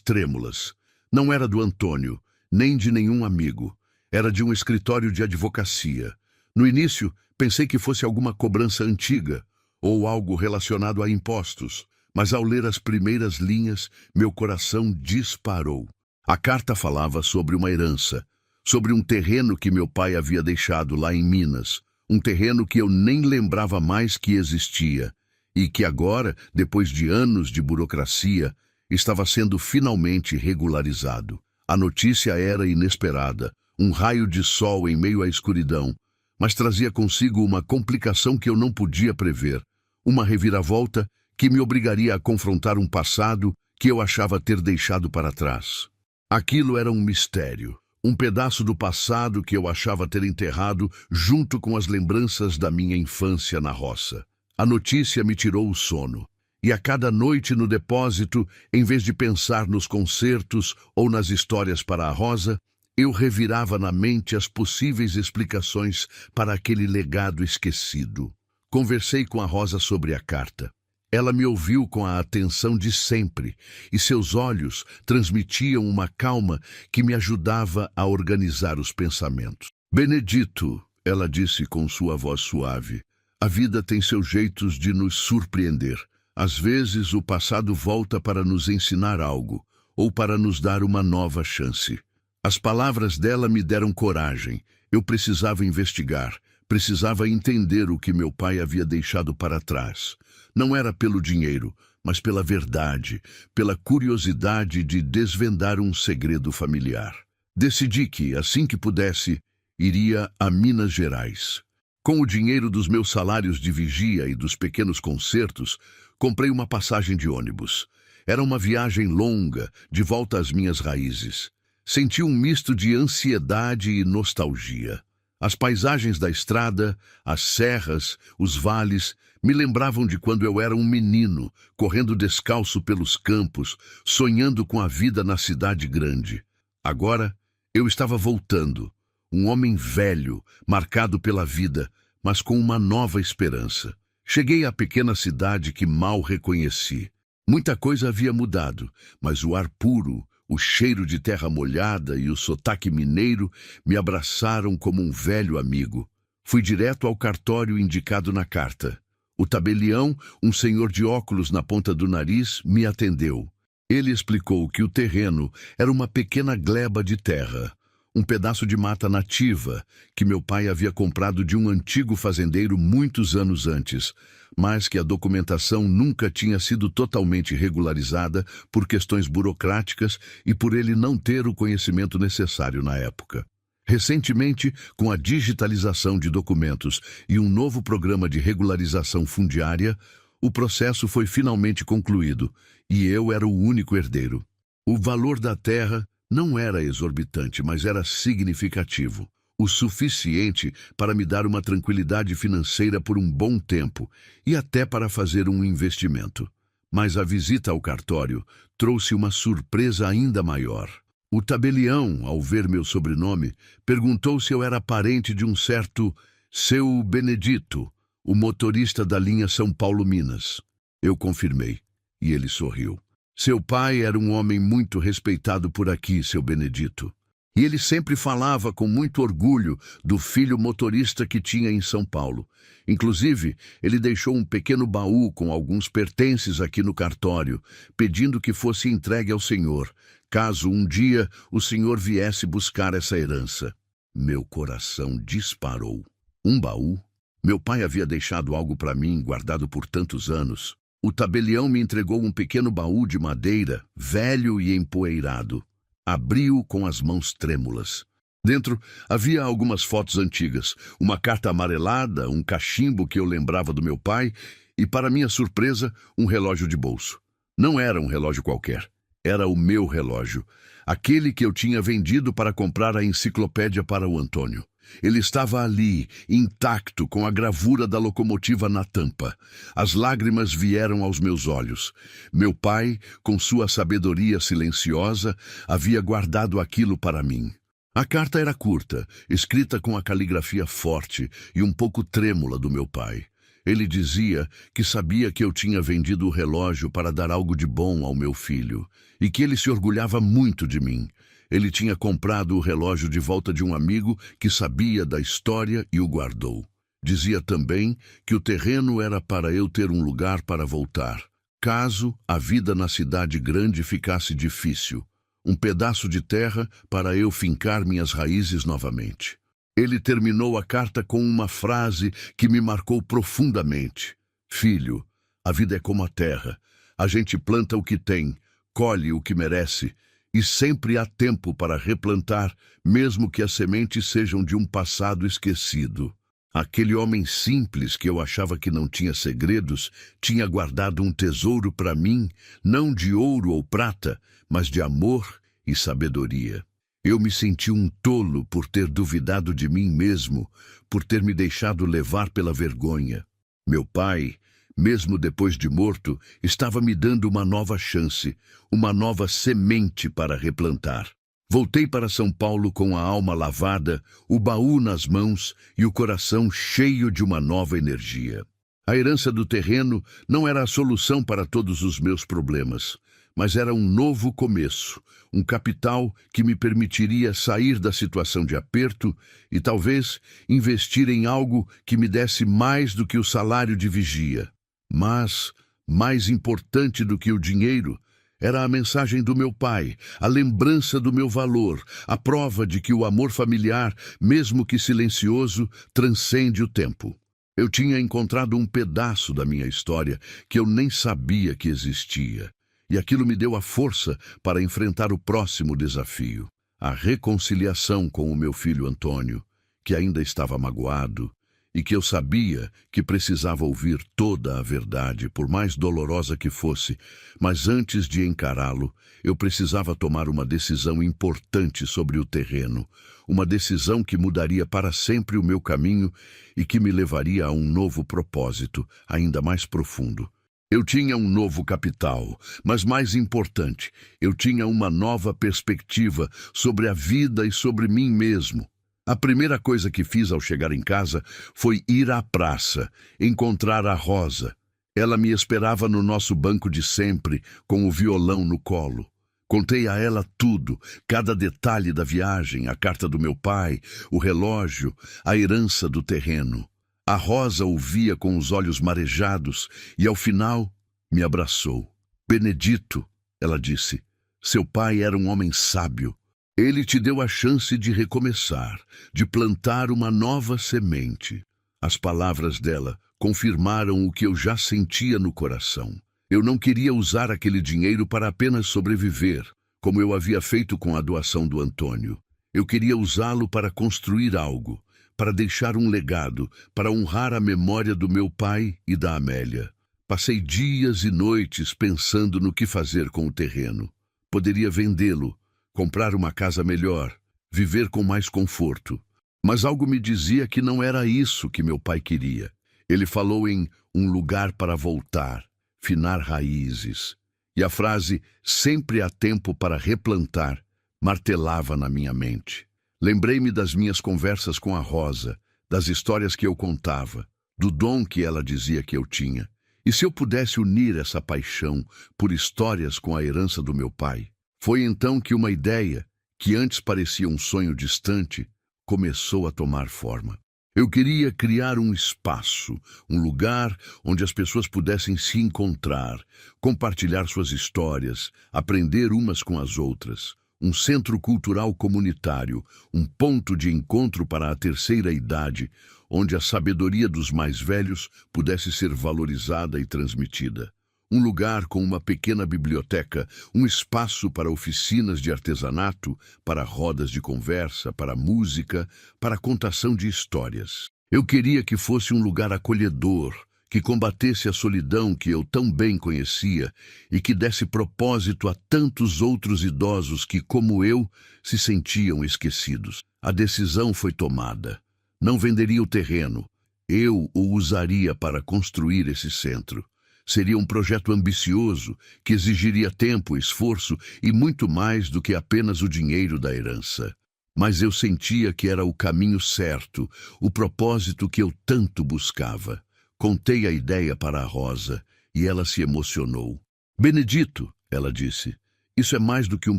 trêmulas. Não era do Antônio, nem de nenhum amigo. Era de um escritório de advocacia. No início, pensei que fosse alguma cobrança antiga, ou algo relacionado a impostos, mas ao ler as primeiras linhas, meu coração disparou. A carta falava sobre uma herança, sobre um terreno que meu pai havia deixado lá em Minas, um terreno que eu nem lembrava mais que existia, e que agora, depois de anos de burocracia, estava sendo finalmente regularizado. A notícia era inesperada, um raio de sol em meio à escuridão, mas trazia consigo uma complicação que eu não podia prever, uma reviravolta que me obrigaria a confrontar um passado que eu achava ter deixado para trás. Aquilo era um mistério, um pedaço do passado que eu achava ter enterrado junto com as lembranças da minha infância na roça. A notícia me tirou o sono, e a cada noite no depósito, em vez de pensar nos concertos ou nas histórias para a Rosa, eu revirava na mente as possíveis explicações para aquele legado esquecido. Conversei com a Rosa sobre a carta. Ela me ouviu com a atenção de sempre, e seus olhos transmitiam uma calma que me ajudava a organizar os pensamentos. Benedito, ela disse com sua voz suave, a vida tem seus jeitos de nos surpreender. Às vezes o passado volta para nos ensinar algo, ou para nos dar uma nova chance. As palavras dela me deram coragem. Eu precisava investigar, precisava entender o que meu pai havia deixado para trás. Não era pelo dinheiro, mas pela verdade, pela curiosidade de desvendar um segredo familiar. Decidi que, assim que pudesse, iria a Minas Gerais. Com o dinheiro dos meus salários de vigia e dos pequenos concertos, comprei uma passagem de ônibus. Era uma viagem longa, de volta às minhas raízes. Senti um misto de ansiedade e nostalgia. As paisagens da estrada, as serras, os vales, me lembravam de quando eu era um menino, correndo descalço pelos campos, sonhando com a vida na cidade grande. Agora, eu estava voltando, um homem velho, marcado pela vida, mas com uma nova esperança. Cheguei à pequena cidade que mal reconheci. Muita coisa havia mudado, mas o ar puro, o cheiro de terra molhada e o sotaque mineiro me abraçaram como um velho amigo. Fui direto ao cartório indicado na carta. O tabelião, um senhor de óculos na ponta do nariz, me atendeu. Ele explicou que o terreno era uma pequena gleba de terra, um pedaço de mata nativa que meu pai havia comprado de um antigo fazendeiro muitos anos antes, mas que a documentação nunca tinha sido totalmente regularizada por questões burocráticas e por ele não ter o conhecimento necessário na época. Recentemente, com a digitalização de documentos e um novo programa de regularização fundiária, o processo foi finalmente concluído e eu era o único herdeiro. O valor da terra não era exorbitante, mas era significativo. O suficiente para me dar uma tranquilidade financeira por um bom tempo e até para fazer um investimento. Mas a visita ao cartório trouxe uma surpresa ainda maior. O tabelião, ao ver meu sobrenome, perguntou se eu era parente de um certo seu Benedito, o motorista da linha São Paulo-Minas. Eu confirmei, e ele sorriu. Seu pai era um homem muito respeitado por aqui, seu Benedito. E ele sempre falava com muito orgulho do filho motorista que tinha em São Paulo. Inclusive, ele deixou um pequeno baú com alguns pertences aqui no cartório, pedindo que fosse entregue ao senhor, caso um dia o senhor viesse buscar essa herança. Meu coração disparou. Um baú? Meu pai havia deixado algo para mim, guardado por tantos anos. O tabelião me entregou um pequeno baú de madeira, velho e empoeirado. Abri-o com as mãos trêmulas. Dentro havia algumas fotos antigas, uma carta amarelada, um cachimbo que eu lembrava do meu pai e, para minha surpresa, um relógio de bolso. Não era um relógio qualquer. Era o meu relógio, aquele que eu tinha vendido para comprar a enciclopédia para o Antônio. Ele estava ali, intacto, com a gravura da locomotiva na tampa. As lágrimas vieram aos meus olhos. Meu pai, com sua sabedoria silenciosa, havia guardado aquilo para mim. A carta era curta, escrita com a caligrafia forte e um pouco trêmula do meu pai. Ele dizia que sabia que eu tinha vendido o relógio para dar algo de bom ao meu filho e que ele se orgulhava muito de mim. Ele tinha comprado o relógio de volta de um amigo que sabia da história e o guardou. Dizia também que o terreno era para eu ter um lugar para voltar, caso a vida na cidade grande ficasse difícil. Um pedaço de terra para eu fincar minhas raízes novamente. Ele terminou a carta com uma frase que me marcou profundamente. Filho, a vida é como a terra. A gente planta o que tem, colhe o que merece E sempre há tempo para replantar, mesmo que as sementes sejam de um passado esquecido. Aquele homem simples que eu achava que não tinha segredos, tinha guardado um tesouro para mim, não de ouro ou prata, mas de amor e sabedoria. Eu me senti um tolo por ter duvidado de mim mesmo, por ter me deixado levar pela vergonha. Meu pai, mesmo depois de morto, estava me dando uma nova chance, uma nova semente para replantar. Voltei para São Paulo com a alma lavada, o baú nas mãos e o coração cheio de uma nova energia. A herança do terreno não era a solução para todos os meus problemas, mas era um novo começo, um capital que me permitiria sair da situação de aperto e talvez investir em algo que me desse mais do que o salário de vigia. Mas, mais importante do que o dinheiro, era a mensagem do meu pai, a lembrança do meu valor, a prova de que o amor familiar, mesmo que silencioso, transcende o tempo. Eu tinha encontrado um pedaço da minha história que eu nem sabia que existia, e aquilo me deu a força para enfrentar o próximo desafio, a reconciliação com o meu filho Antônio, que ainda estava magoado, e que eu sabia que precisava ouvir toda a verdade, por mais dolorosa que fosse, mas antes de encará-lo, eu precisava tomar uma decisão importante sobre o terreno, uma decisão que mudaria para sempre o meu caminho e que me levaria a um novo propósito, ainda mais profundo. Eu tinha um novo capital, mas mais importante, eu tinha uma nova perspectiva sobre a vida e sobre mim mesmo. A primeira coisa que fiz ao chegar em casa foi ir à praça, encontrar a Rosa. Ela me esperava no nosso banco de sempre, com o violão no colo. Contei a ela tudo, cada detalhe da viagem, a carta do meu pai, o relógio, a herança do terreno. A Rosa ouvia com os olhos marejados e, ao final, me abraçou. Benedito, ela disse, seu pai era um homem sábio. Ele te deu a chance de recomeçar, de plantar uma nova semente. As palavras dela confirmaram o que eu já sentia no coração. Eu não queria usar aquele dinheiro para apenas sobreviver, como eu havia feito com a doação do Antônio. Eu queria usá-lo para construir algo, para deixar um legado, para honrar a memória do meu pai e da Amélia. Passei dias e noites pensando no que fazer com o terreno. Poderia vendê-lo, comprar uma casa melhor, viver com mais conforto. Mas algo me dizia que não era isso que meu pai queria. Ele falou em um lugar para voltar, finar raízes. E a frase, sempre há tempo para replantar, martelava na minha mente. Lembrei-me das minhas conversas com a Rosa, das histórias que eu contava, do dom que ela dizia que eu tinha. E se eu pudesse unir essa paixão por histórias com a herança do meu pai? Foi então que uma ideia, que antes parecia um sonho distante, começou a tomar forma. Eu queria criar um espaço, um lugar onde as pessoas pudessem se encontrar, compartilhar suas histórias, aprender umas com as outras. Um centro cultural comunitário, um ponto de encontro para a terceira idade, onde a sabedoria dos mais velhos pudesse ser valorizada e transmitida. Um lugar com uma pequena biblioteca, um espaço para oficinas de artesanato, para rodas de conversa, para música, para contação de histórias. Eu queria que fosse um lugar acolhedor, que combatesse a solidão que eu tão bem conhecia e que desse propósito a tantos outros idosos que, como eu, se sentiam esquecidos. A decisão foi tomada. Não venderia o terreno. Eu o usaria para construir esse centro. Seria um projeto ambicioso, que exigiria tempo, esforço e muito mais do que apenas o dinheiro da herança. Mas eu sentia que era o caminho certo, o propósito que eu tanto buscava. Contei a ideia para a Rosa e ela se emocionou. Benedito, ela disse, isso é mais do que um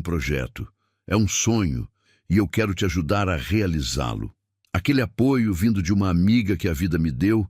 projeto. É um sonho e eu quero te ajudar a realizá-lo. Aquele apoio vindo de uma amiga que a vida me deu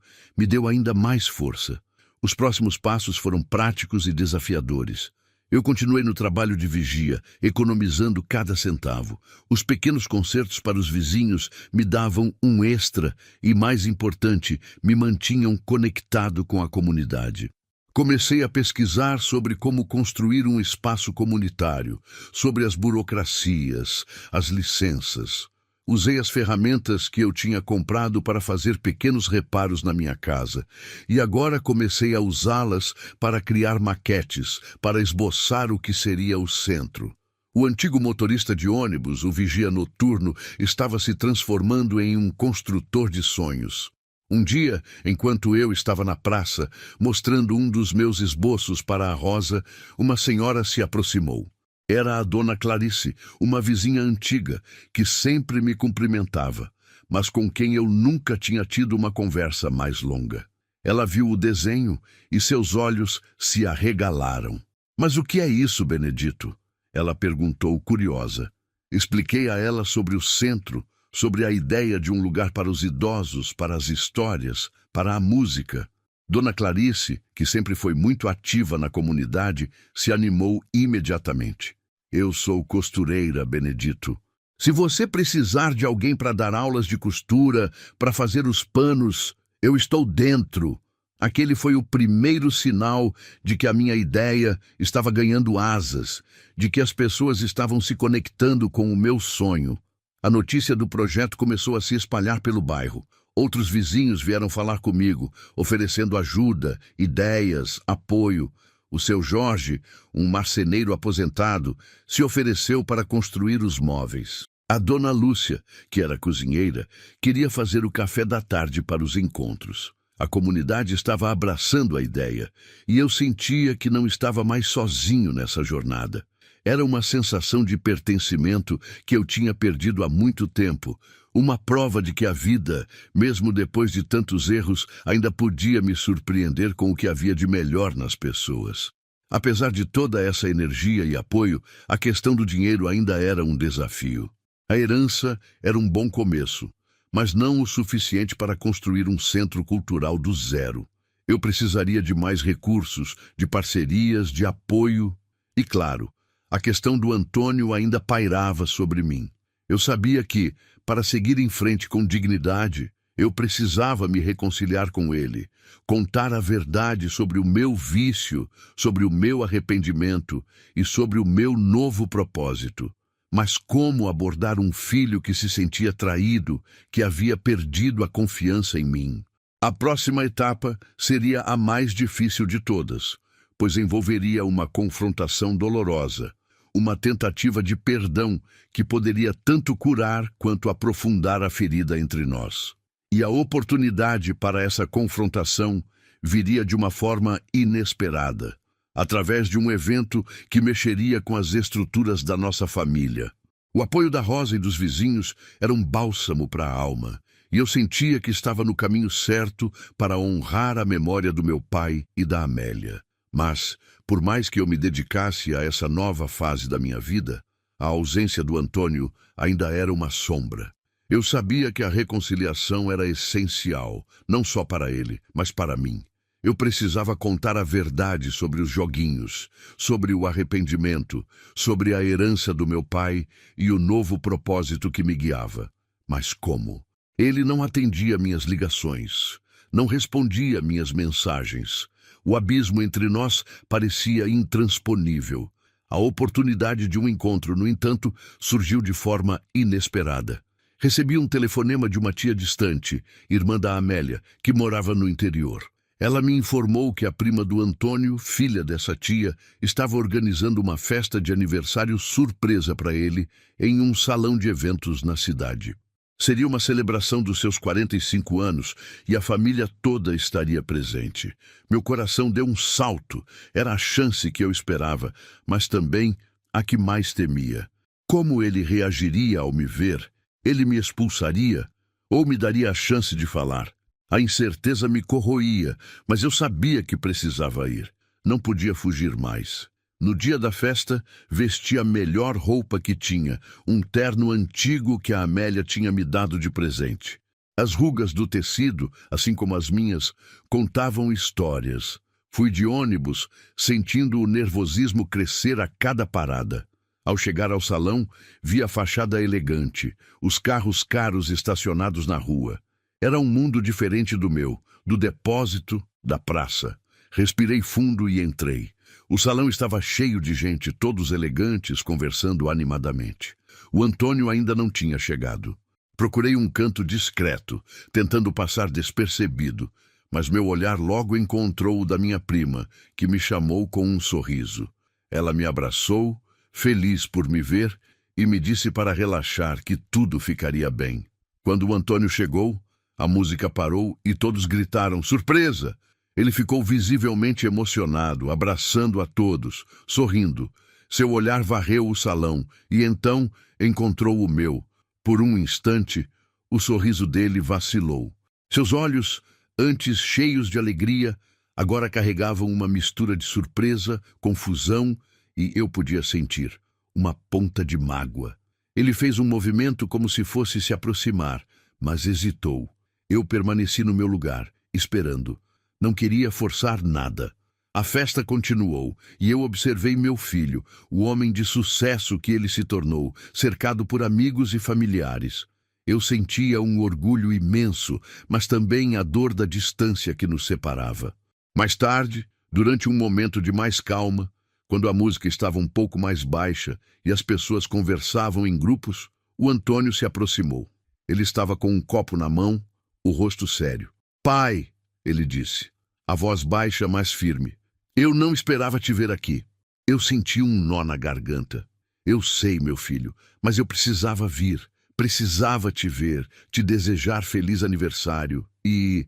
ainda mais força. Os próximos passos foram práticos e desafiadores. Eu continuei no trabalho de vigia, economizando cada centavo. Os pequenos concertos para os vizinhos me davam um extra e, mais importante, me mantinham conectado com a comunidade. Comecei a pesquisar sobre como construir um espaço comunitário, sobre as burocracias, as licenças. Usei as ferramentas que eu tinha comprado para fazer pequenos reparos na minha casa, e agora comecei a usá-las para criar maquetes, para esboçar o que seria o centro. O antigo motorista de ônibus, o vigia noturno, estava se transformando em um construtor de sonhos. Um dia, enquanto eu estava na praça, mostrando um dos meus esboços para a Rosa, uma senhora se aproximou. Era a dona Clarice, uma vizinha antiga, que sempre me cumprimentava, mas com quem eu nunca tinha tido uma conversa mais longa. Ela viu o desenho e seus olhos se arregalaram. "Mas o que é isso, Benedito?" Ela perguntou, curiosa. Expliquei a ela sobre o centro, sobre a ideia de um lugar para os idosos, para as histórias, para a música. Dona Clarice, que sempre foi muito ativa na comunidade, se animou imediatamente. "Eu sou costureira, Benedito. Se você precisar de alguém para dar aulas de costura, para fazer os panos, eu estou dentro." Aquele foi o primeiro sinal de que a minha ideia estava ganhando asas, de que as pessoas estavam se conectando com o meu sonho. A notícia do projeto começou a se espalhar pelo bairro. Outros vizinhos vieram falar comigo, oferecendo ajuda, ideias, apoio. O seu Jorge, um marceneiro aposentado, se ofereceu para construir os móveis. A dona Lúcia, que era cozinheira, queria fazer o café da tarde para os encontros. A comunidade estava abraçando a ideia, e eu sentia que não estava mais sozinho nessa jornada. Era uma sensação de pertencimento que eu tinha perdido há muito tempo, uma prova de que a vida, mesmo depois de tantos erros, ainda podia me surpreender com o que havia de melhor nas pessoas. Apesar de toda essa energia e apoio, a questão do dinheiro ainda era um desafio. A herança era um bom começo, mas não o suficiente para construir um centro cultural do zero. Eu precisaria de mais recursos, de parcerias, de apoio e, claro, a questão do Antônio ainda pairava sobre mim. Eu sabia que, para seguir em frente com dignidade, eu precisava me reconciliar com ele, contar a verdade sobre o meu vício, sobre o meu arrependimento e sobre o meu novo propósito. Mas como abordar um filho que se sentia traído, que havia perdido a confiança em mim? A próxima etapa seria a mais difícil de todas, pois envolveria uma confrontação dolorosa, uma tentativa de perdão que poderia tanto curar quanto aprofundar a ferida entre nós. E a oportunidade para essa confrontação viria de uma forma inesperada, através de um evento que mexeria com as estruturas da nossa família. O apoio da Rosa e dos vizinhos era um bálsamo para a alma, e eu sentia que estava no caminho certo para honrar a memória do meu pai e da Amélia. Mas, por mais que eu me dedicasse a essa nova fase da minha vida, a ausência do Antônio ainda era uma sombra. Eu sabia que a reconciliação era essencial, não só para ele, mas para mim. Eu precisava contar a verdade sobre os joguinhos, sobre o arrependimento, sobre a herança do meu pai e o novo propósito que me guiava. Mas como? Ele não atendia minhas ligações, não respondia minhas mensagens. O abismo entre nós parecia intransponível. A oportunidade de um encontro, no entanto, surgiu de forma inesperada. Recebi um telefonema de uma tia distante, irmã da Amélia, que morava no interior. Ela me informou que a prima do Antônio, filha dessa tia, estava organizando uma festa de aniversário surpresa para ele em um salão de eventos na cidade. Seria uma celebração dos seus 45 anos e a família toda estaria presente. Meu coração deu um salto. Era a chance que eu esperava, mas também a que mais temia. Como ele reagiria ao me ver? Ele me expulsaria? Ou me daria a chance de falar? A incerteza me corroía, mas eu sabia que precisava ir. Não podia fugir mais. No dia da festa, vesti a melhor roupa que tinha, um terno antigo que a Amélia tinha me dado de presente. As rugas do tecido, assim como as minhas, contavam histórias. Fui de ônibus, sentindo o nervosismo crescer a cada parada. Ao chegar ao salão, vi a fachada elegante, os carros caros estacionados na rua. Era um mundo diferente do meu, do depósito, da praça. Respirei fundo e entrei. O salão estava cheio de gente, todos elegantes, conversando animadamente. O Antônio ainda não tinha chegado. Procurei um canto discreto, tentando passar despercebido, mas meu olhar logo encontrou o da minha prima, que me chamou com um sorriso. Ela me abraçou, feliz por me ver, e me disse para relaxar que tudo ficaria bem. Quando o Antônio chegou, a música parou e todos gritaram "Surpresa!". Ele ficou visivelmente emocionado, abraçando a todos, sorrindo. Seu olhar varreu o salão e então encontrou o meu. Por um instante, o sorriso dele vacilou. Seus olhos, antes cheios de alegria, agora carregavam uma mistura de surpresa, confusão e eu podia sentir uma ponta de mágoa. Ele fez um movimento como se fosse se aproximar, mas hesitou. Eu permaneci no meu lugar, esperando. Não queria forçar nada. A festa continuou e eu observei meu filho, o homem de sucesso que ele se tornou, cercado por amigos e familiares. Eu sentia um orgulho imenso, mas também a dor da distância que nos separava. Mais tarde, durante um momento de mais calma, quando a música estava um pouco mais baixa e as pessoas conversavam em grupos, o Antônio se aproximou. Ele estava com um copo na mão, o rosto sério. "Pai", ele disse, a voz baixa, mas firme. "Eu não esperava te ver aqui." Eu senti um nó na garganta. "Eu sei, meu filho, mas eu precisava vir. Precisava te ver, te desejar feliz aniversário e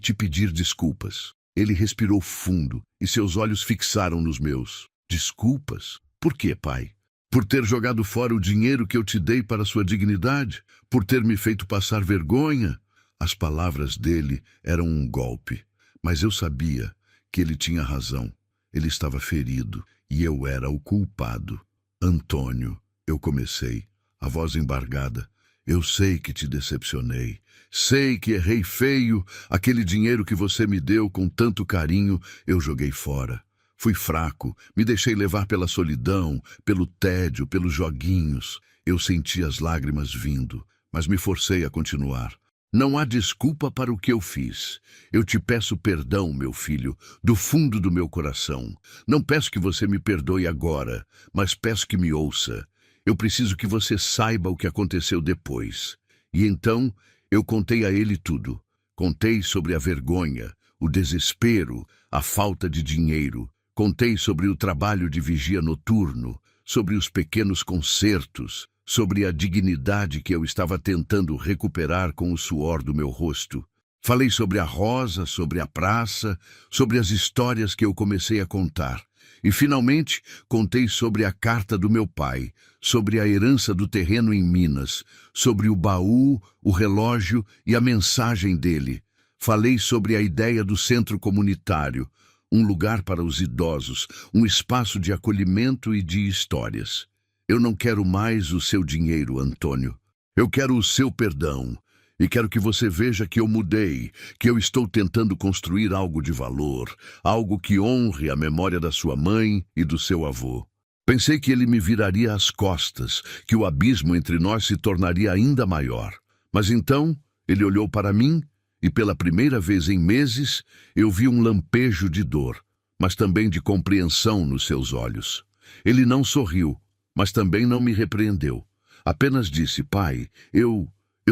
te pedir desculpas." Ele respirou fundo e seus olhos fixaram nos meus. "Desculpas? Por quê, pai? Por ter jogado fora o dinheiro que eu te dei para sua dignidade? Por ter me feito passar vergonha?" As palavras dele eram um golpe, mas eu sabia que ele tinha razão. Ele estava ferido e eu era o culpado. "Antônio", eu comecei, a voz embargada, "eu sei que te decepcionei. Sei que errei feio. Aquele dinheiro que você me deu com tanto carinho, eu joguei fora. Fui fraco, me deixei levar pela solidão, pelo tédio, pelos joguinhos." Eu senti as lágrimas vindo, mas me forcei a continuar. "Não há desculpa para o que eu fiz. Eu te peço perdão, meu filho, do fundo do meu coração. Não peço que você me perdoe agora, mas peço que me ouça. Eu preciso que você saiba o que aconteceu depois." E então eu contei a ele tudo. Contei sobre a vergonha, o desespero, a falta de dinheiro. Contei sobre o trabalho de vigia noturno, sobre os pequenos concertos, sobre a dignidade que eu estava tentando recuperar com o suor do meu rosto. Falei sobre a rosa, sobre a praça, sobre as histórias que eu comecei a contar. E, finalmente, contei sobre a carta do meu pai, sobre a herança do terreno em Minas, sobre o baú, o relógio e a mensagem dele. Falei sobre a ideia do centro comunitário, um lugar para os idosos, um espaço de acolhimento e de histórias. "Eu não quero mais o seu dinheiro, Antônio. Eu quero o seu perdão. E quero que você veja que eu mudei, que eu estou tentando construir algo de valor, algo que honre a memória da sua mãe e do seu avô." Pensei que ele me viraria as costas, que o abismo entre nós se tornaria ainda maior. Mas então ele olhou para mim e pela primeira vez em meses eu vi um lampejo de dor, mas também de compreensão nos seus olhos. Ele não sorriu, mas também não me repreendeu. Apenas disse: "Pai, eu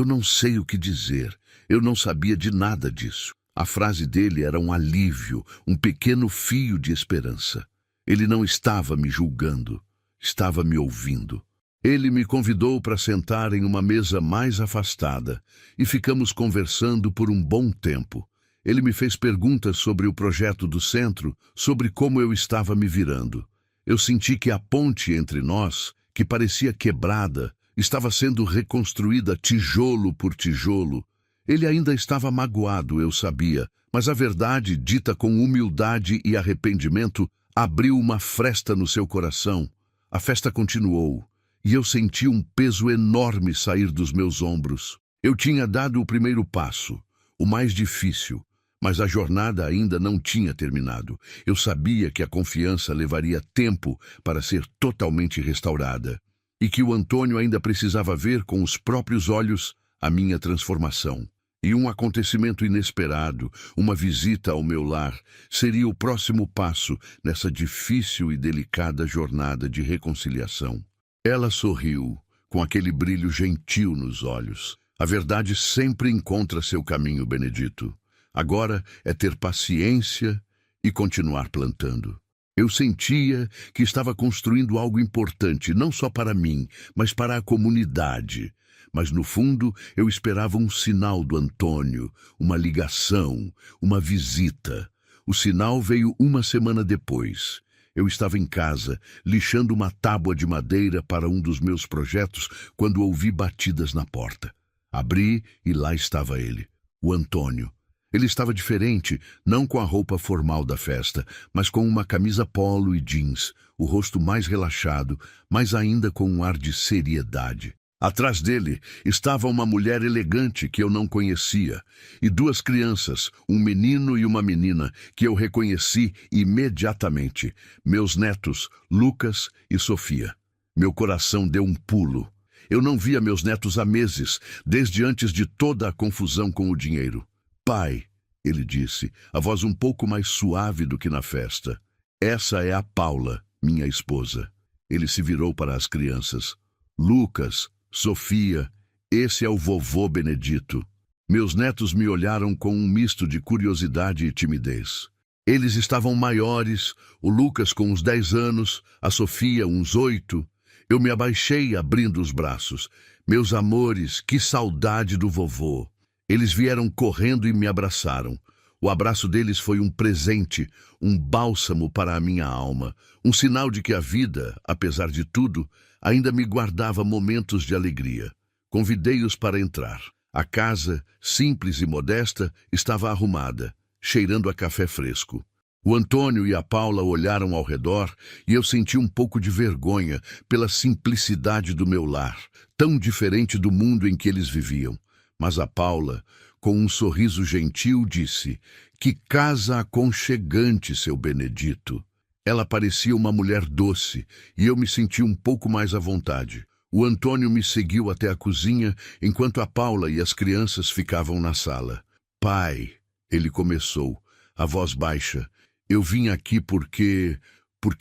não sei o que dizer. Eu não sabia de nada disso." A frase dele era um alívio, um pequeno fio de esperança. Ele não estava me julgando, estava me ouvindo. Ele me convidou para sentar em uma mesa mais afastada e ficamos conversando por um bom tempo. Ele me fez perguntas sobre o projeto do centro, sobre como eu estava me virando. Eu senti que a ponte entre nós, que parecia quebrada, estava sendo reconstruída tijolo por tijolo. Ele ainda estava magoado, eu sabia, mas a verdade, dita com humildade e arrependimento, abriu uma fresta no seu coração. A festa continuou, e eu senti um peso enorme sair dos meus ombros. Eu tinha dado o primeiro passo, o mais difícil, mas a jornada ainda não tinha terminado. Eu sabia que a confiança levaria tempo para ser totalmente restaurada, e que o Antônio ainda precisava ver com os próprios olhos a minha transformação. E um acontecimento inesperado, uma visita ao meu lar, seria o próximo passo nessa difícil e delicada jornada de reconciliação. Ela sorriu, com aquele brilho gentil nos olhos. A verdade sempre encontra seu caminho, Benedito. Agora é ter paciência e continuar plantando. Eu sentia que estava construindo algo importante, não só para mim, mas para a comunidade. Mas, no fundo, eu esperava um sinal do Antônio, uma ligação, uma visita. O sinal veio uma semana depois. Eu estava em casa, lixando uma tábua de madeira para um dos meus projetos, quando ouvi batidas na porta. Abri e lá estava ele, o Antônio. Ele estava diferente, não com a roupa formal da festa, mas com uma camisa polo e jeans, o rosto mais relaxado, mas ainda com um ar de seriedade. Atrás dele estava uma mulher elegante que eu não conhecia, e duas crianças, um menino e uma menina, que eu reconheci imediatamente, meus netos, Lucas e Sofia. Meu coração deu um pulo. Eu não via meus netos há meses, desde antes de toda a confusão com o dinheiro. Pai, ele disse, a voz um pouco mais suave do que na festa. Essa é a Paula, minha esposa. Ele se virou para as crianças. Lucas, Sofia, esse é o vovô Benedito. Meus netos me olharam com um misto de curiosidade e timidez. Eles estavam maiores, o Lucas com uns 10 anos, a Sofia uns 8. Eu me abaixei abrindo os braços. Meus amores, que saudade do vovô. Eles vieram correndo e me abraçaram. O abraço deles foi um presente, um bálsamo para a minha alma, um sinal de que a vida, apesar de tudo, ainda me guardava momentos de alegria. Convidei-os para entrar. A casa, simples e modesta, estava arrumada, cheirando a café fresco. O Antônio e a Paula olharam ao redor e eu senti um pouco de vergonha pela simplicidade do meu lar, tão diferente do mundo em que eles viviam. Mas a Paula, com um sorriso gentil, disse: "Que casa aconchegante, seu Benedito." Ela parecia uma mulher doce e eu me senti um pouco mais à vontade. O Antônio me seguiu até a cozinha, enquanto a Paula e as crianças ficavam na sala. "Pai", ele começou, a voz baixa, "eu vim aqui porque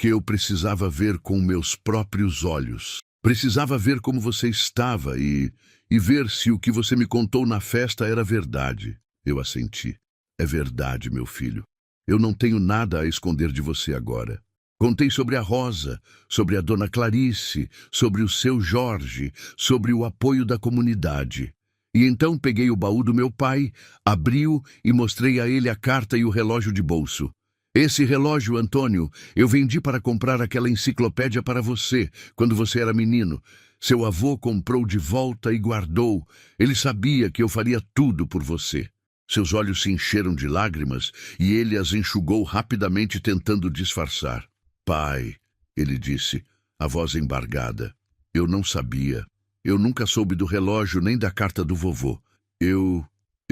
eu precisava ver com meus próprios olhos. Precisava ver como você estava e ver se o que você me contou na festa era verdade." Eu assenti. "É verdade, meu filho. Eu não tenho nada a esconder de você agora. Contei sobre a Rosa, sobre a Dona Clarice, sobre o seu Jorge, sobre o apoio da comunidade. E então peguei o baú do meu pai, abri-o e mostrei a ele a carta e o relógio de bolso. Esse relógio, Antônio, eu vendi para comprar aquela enciclopédia para você, quando você era menino. Seu avô comprou de volta e guardou. Ele sabia que eu faria tudo por você." Seus olhos se encheram de lágrimas e ele as enxugou rapidamente, tentando disfarçar. "Pai", ele disse, a voz embargada, "eu não sabia. Eu nunca soube do relógio nem da carta do vovô. Eu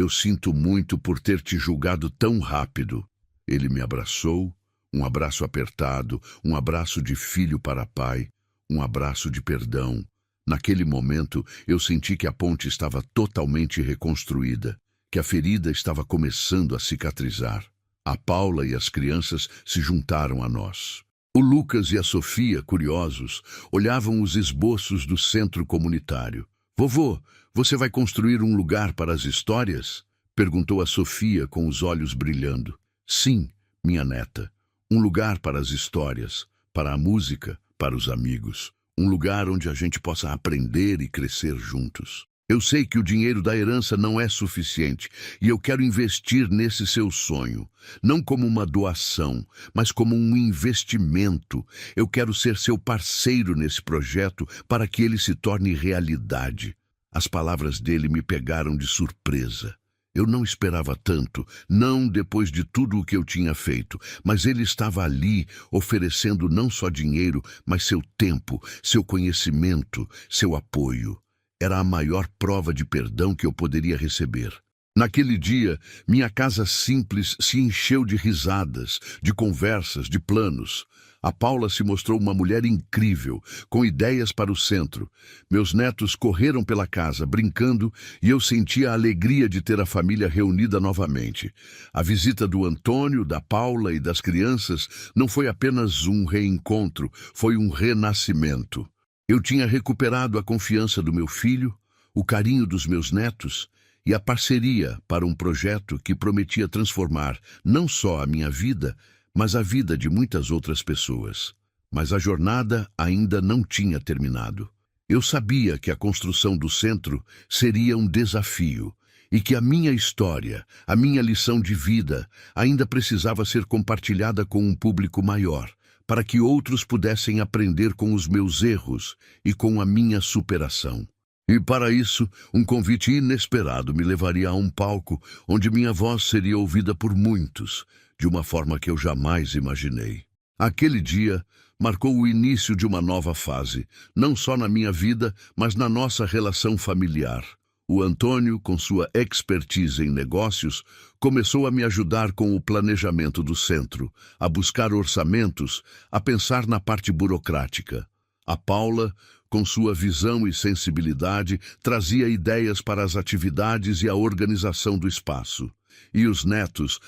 sinto muito por ter te julgado tão rápido." Ele me abraçou, um abraço apertado, um abraço de filho para pai, um abraço de perdão. Naquele momento, eu senti que a ponte estava totalmente reconstruída, que a ferida estava começando a cicatrizar. A Paula e as crianças se juntaram a nós. O Lucas e a Sofia, curiosos, olhavam os esboços do centro comunitário. "Vovô, você vai construir um lugar para as histórias?" perguntou a Sofia com os olhos brilhando. "Sim, minha neta. Um lugar para as histórias, para a música, para os amigos. Um lugar onde a gente possa aprender e crescer juntos. Eu sei que o dinheiro da herança não é suficiente e eu quero investir nesse seu sonho. Não como uma doação, mas como um investimento. Eu quero ser seu parceiro nesse projeto para que ele se torne realidade." As palavras dele me pegaram de surpresa. Eu não esperava tanto, não depois de tudo o que eu tinha feito, mas ele estava ali, oferecendo não só dinheiro, mas seu tempo, seu conhecimento, seu apoio. Era a maior prova de perdão que eu poderia receber. Naquele dia, minha casa simples se encheu de risadas, de conversas, de planos. A Paula se mostrou uma mulher incrível, com ideias para o centro. Meus netos correram pela casa, brincando, e eu sentia a alegria de ter a família reunida novamente. A visita do Antônio, da Paula e das crianças não foi apenas um reencontro, foi um renascimento. Eu tinha recuperado a confiança do meu filho, o carinho dos meus netos e a parceria para um projeto que prometia transformar não só a minha vida, mas a vida de muitas outras pessoas. Mas a jornada ainda não tinha terminado. Eu sabia que a construção do centro seria um desafio e que a minha história, a minha lição de vida, ainda precisava ser compartilhada com um público maior, para que outros pudessem aprender com os meus erros e com a minha superação. E para isso, um convite inesperado me levaria a um palco onde minha voz seria ouvida por muitos, de uma forma que eu jamais imaginei. Aquele dia marcou o início de uma nova fase, não só na minha vida, mas na nossa relação familiar. O Antônio, com sua expertise em negócios, começou a me ajudar com o planejamento do centro, a buscar orçamentos, a pensar na parte burocrática. A Paula, com sua visão e sensibilidade, trazia ideias para as atividades e a organização do espaço. E os netos,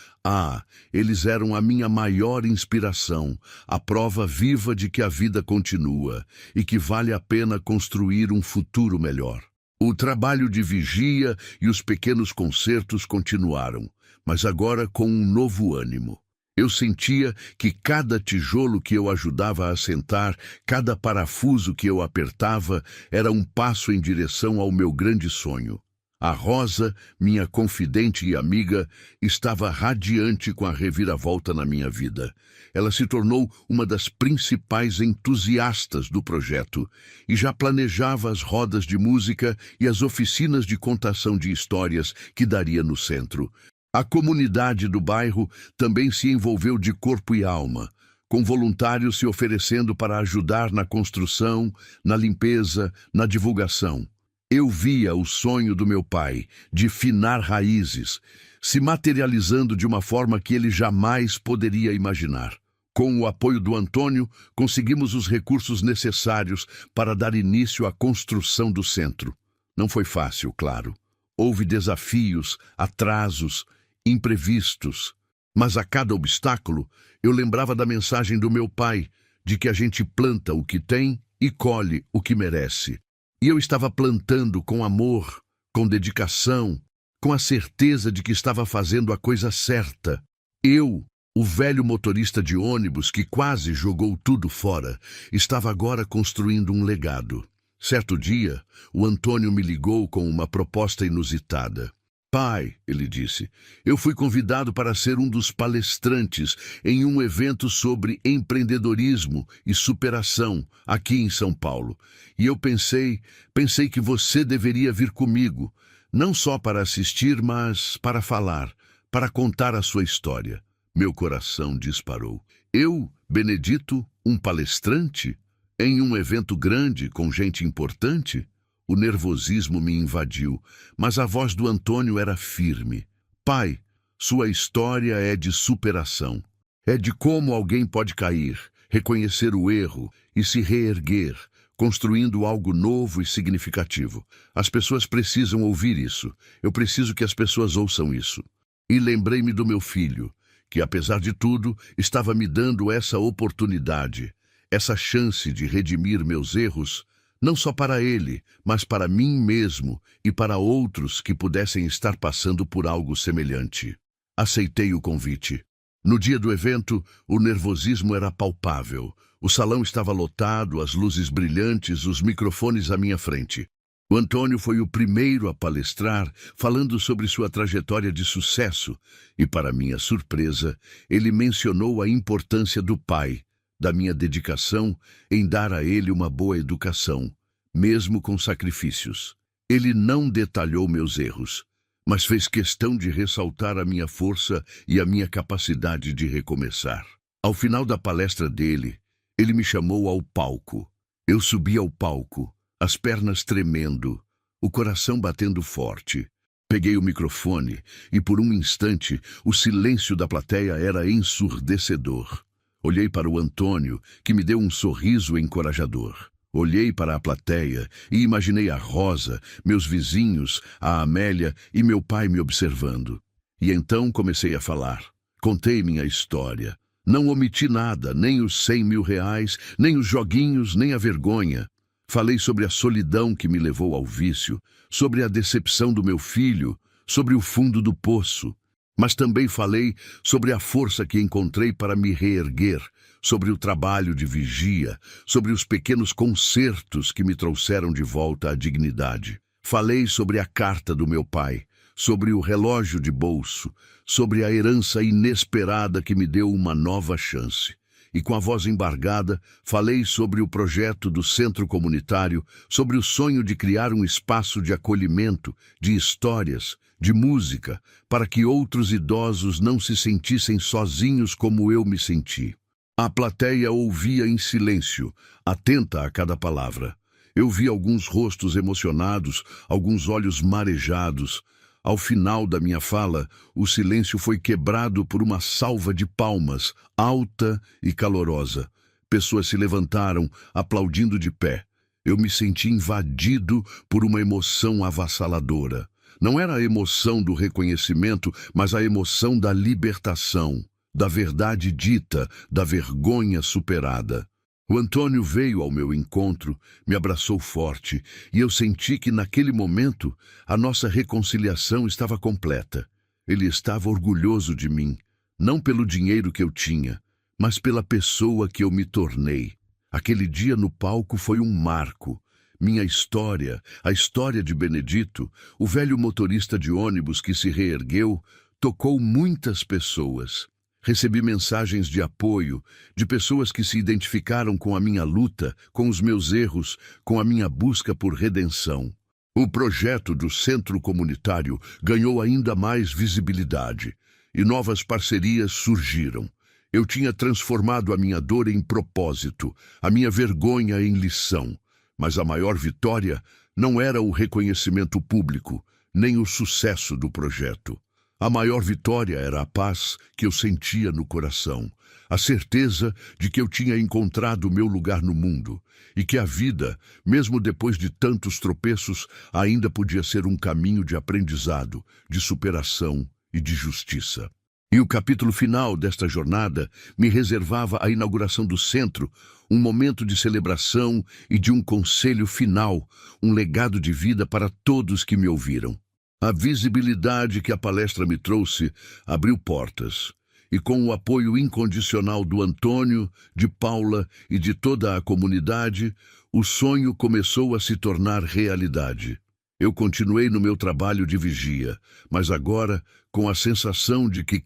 eles eram a minha maior inspiração, a prova viva de que a vida continua e que vale a pena construir um futuro melhor. O trabalho de vigia e os pequenos concertos continuaram, mas agora com um novo ânimo. Eu sentia que cada tijolo que eu ajudava a assentar, cada parafuso que eu apertava, era um passo em direção ao meu grande sonho. A Rosa, minha confidente e amiga, estava radiante com a reviravolta na minha vida. Ela se tornou uma das principais entusiastas do projeto e já planejava as rodas de música e as oficinas de contação de histórias que daria no centro. A comunidade do bairro também se envolveu de corpo e alma, com voluntários se oferecendo para ajudar na construção, na limpeza, na divulgação. Eu via o sonho do meu pai, de finar raízes, se materializando de uma forma que ele jamais poderia imaginar. Com o apoio do Antônio, conseguimos os recursos necessários para dar início à construção do centro. Não foi fácil, claro. Houve desafios, atrasos, imprevistos. Mas a cada obstáculo, eu lembrava da mensagem do meu pai, de que a gente planta o que tem e colhe o que merece. E eu estava plantando com amor, com dedicação, com a certeza de que estava fazendo a coisa certa. Eu, o velho motorista de ônibus que quase jogou tudo fora, estava agora construindo um legado. Certo dia, o Antônio me ligou com uma proposta inusitada. Pai, ele disse, eu fui convidado para ser um dos palestrantes em um evento sobre empreendedorismo e superação aqui em São Paulo. E eu pensei que você deveria vir comigo, não só para assistir, mas para falar, para contar a sua história. Meu coração disparou. Eu, Benedito, um palestrante? Em um evento grande, com gente importante? O nervosismo me invadiu, mas a voz do Antônio era firme. Pai, sua história é de superação. É de como alguém pode cair, reconhecer o erro e se reerguer, construindo algo novo e significativo. As pessoas precisam ouvir isso. Eu preciso que as pessoas ouçam isso. E lembrei-me do meu filho, que apesar de tudo, estava me dando essa oportunidade, essa chance de redimir meus erros, não só para ele, mas para mim mesmo e para outros que pudessem estar passando por algo semelhante. Aceitei o convite. No dia do evento, o nervosismo era palpável. O salão estava lotado, as luzes brilhantes, os microfones à minha frente. O Antônio foi o primeiro a palestrar, falando sobre sua trajetória de sucesso, e, para minha surpresa, ele mencionou a importância do pai, da minha dedicação em dar a ele uma boa educação, mesmo com sacrifícios. Ele não detalhou meus erros, mas fez questão de ressaltar a minha força e a minha capacidade de recomeçar. Ao final da palestra dele, ele me chamou ao palco. Eu subi ao palco, as pernas tremendo, o coração batendo forte. Peguei o microfone e, por um instante, o silêncio da plateia era ensurdecedor. Olhei para o Antônio, que me deu um sorriso encorajador. Olhei para a plateia e imaginei a Rosa, meus vizinhos, a Amélia e meu pai me observando. E então comecei a falar. Contei minha história. Não omiti nada, nem os 100 mil reais, nem os joguinhos, nem a vergonha. Falei sobre a solidão que me levou ao vício, sobre a decepção do meu filho, sobre o fundo do poço. Mas também falei sobre a força que encontrei para me reerguer, sobre o trabalho de vigia, sobre os pequenos concertos que me trouxeram de volta à dignidade. Falei sobre a carta do meu pai, sobre o relógio de bolso, sobre a herança inesperada que me deu uma nova chance. E com a voz embargada, falei sobre o projeto do centro comunitário, sobre o sonho de criar um espaço de acolhimento, de histórias, de música, para que outros idosos não se sentissem sozinhos como eu me senti. A plateia ouvia em silêncio, atenta a cada palavra. Eu vi alguns rostos emocionados, alguns olhos marejados. Ao final da minha fala, o silêncio foi quebrado por uma salva de palmas, alta e calorosa. Pessoas se levantaram, aplaudindo de pé. Eu me senti invadido por uma emoção avassaladora. Não era a emoção do reconhecimento, mas a emoção da libertação, da verdade dita, da vergonha superada. O Antônio veio ao meu encontro, me abraçou forte, e eu senti que naquele momento a nossa reconciliação estava completa. Ele estava orgulhoso de mim, não pelo dinheiro que eu tinha, mas pela pessoa que eu me tornei. Aquele dia no palco foi um marco. Minha história, a história de Benedito, o velho motorista de ônibus que se reergueu, tocou muitas pessoas. Recebi mensagens de apoio, de pessoas que se identificaram com a minha luta, com os meus erros, com a minha busca por redenção. O projeto do centro comunitário ganhou ainda mais visibilidade e novas parcerias surgiram. Eu tinha transformado a minha dor em propósito, a minha vergonha em lição. Mas a maior vitória não era o reconhecimento público, nem o sucesso do projeto. A maior vitória era a paz que eu sentia no coração, a certeza de que eu tinha encontrado o meu lugar no mundo e que a vida, mesmo depois de tantos tropeços, ainda podia ser um caminho de aprendizado, de superação e de justiça. E o capítulo final desta jornada me reservava a inauguração do centro, um momento de celebração e de um conselho final, um legado de vida para todos que me ouviram. A visibilidade que a palestra me trouxe abriu portas, e com o apoio incondicional do Antônio, de Paula e de toda a comunidade, o sonho começou a se tornar realidade. Eu continuei no meu trabalho de vigia, mas agora com a sensação de que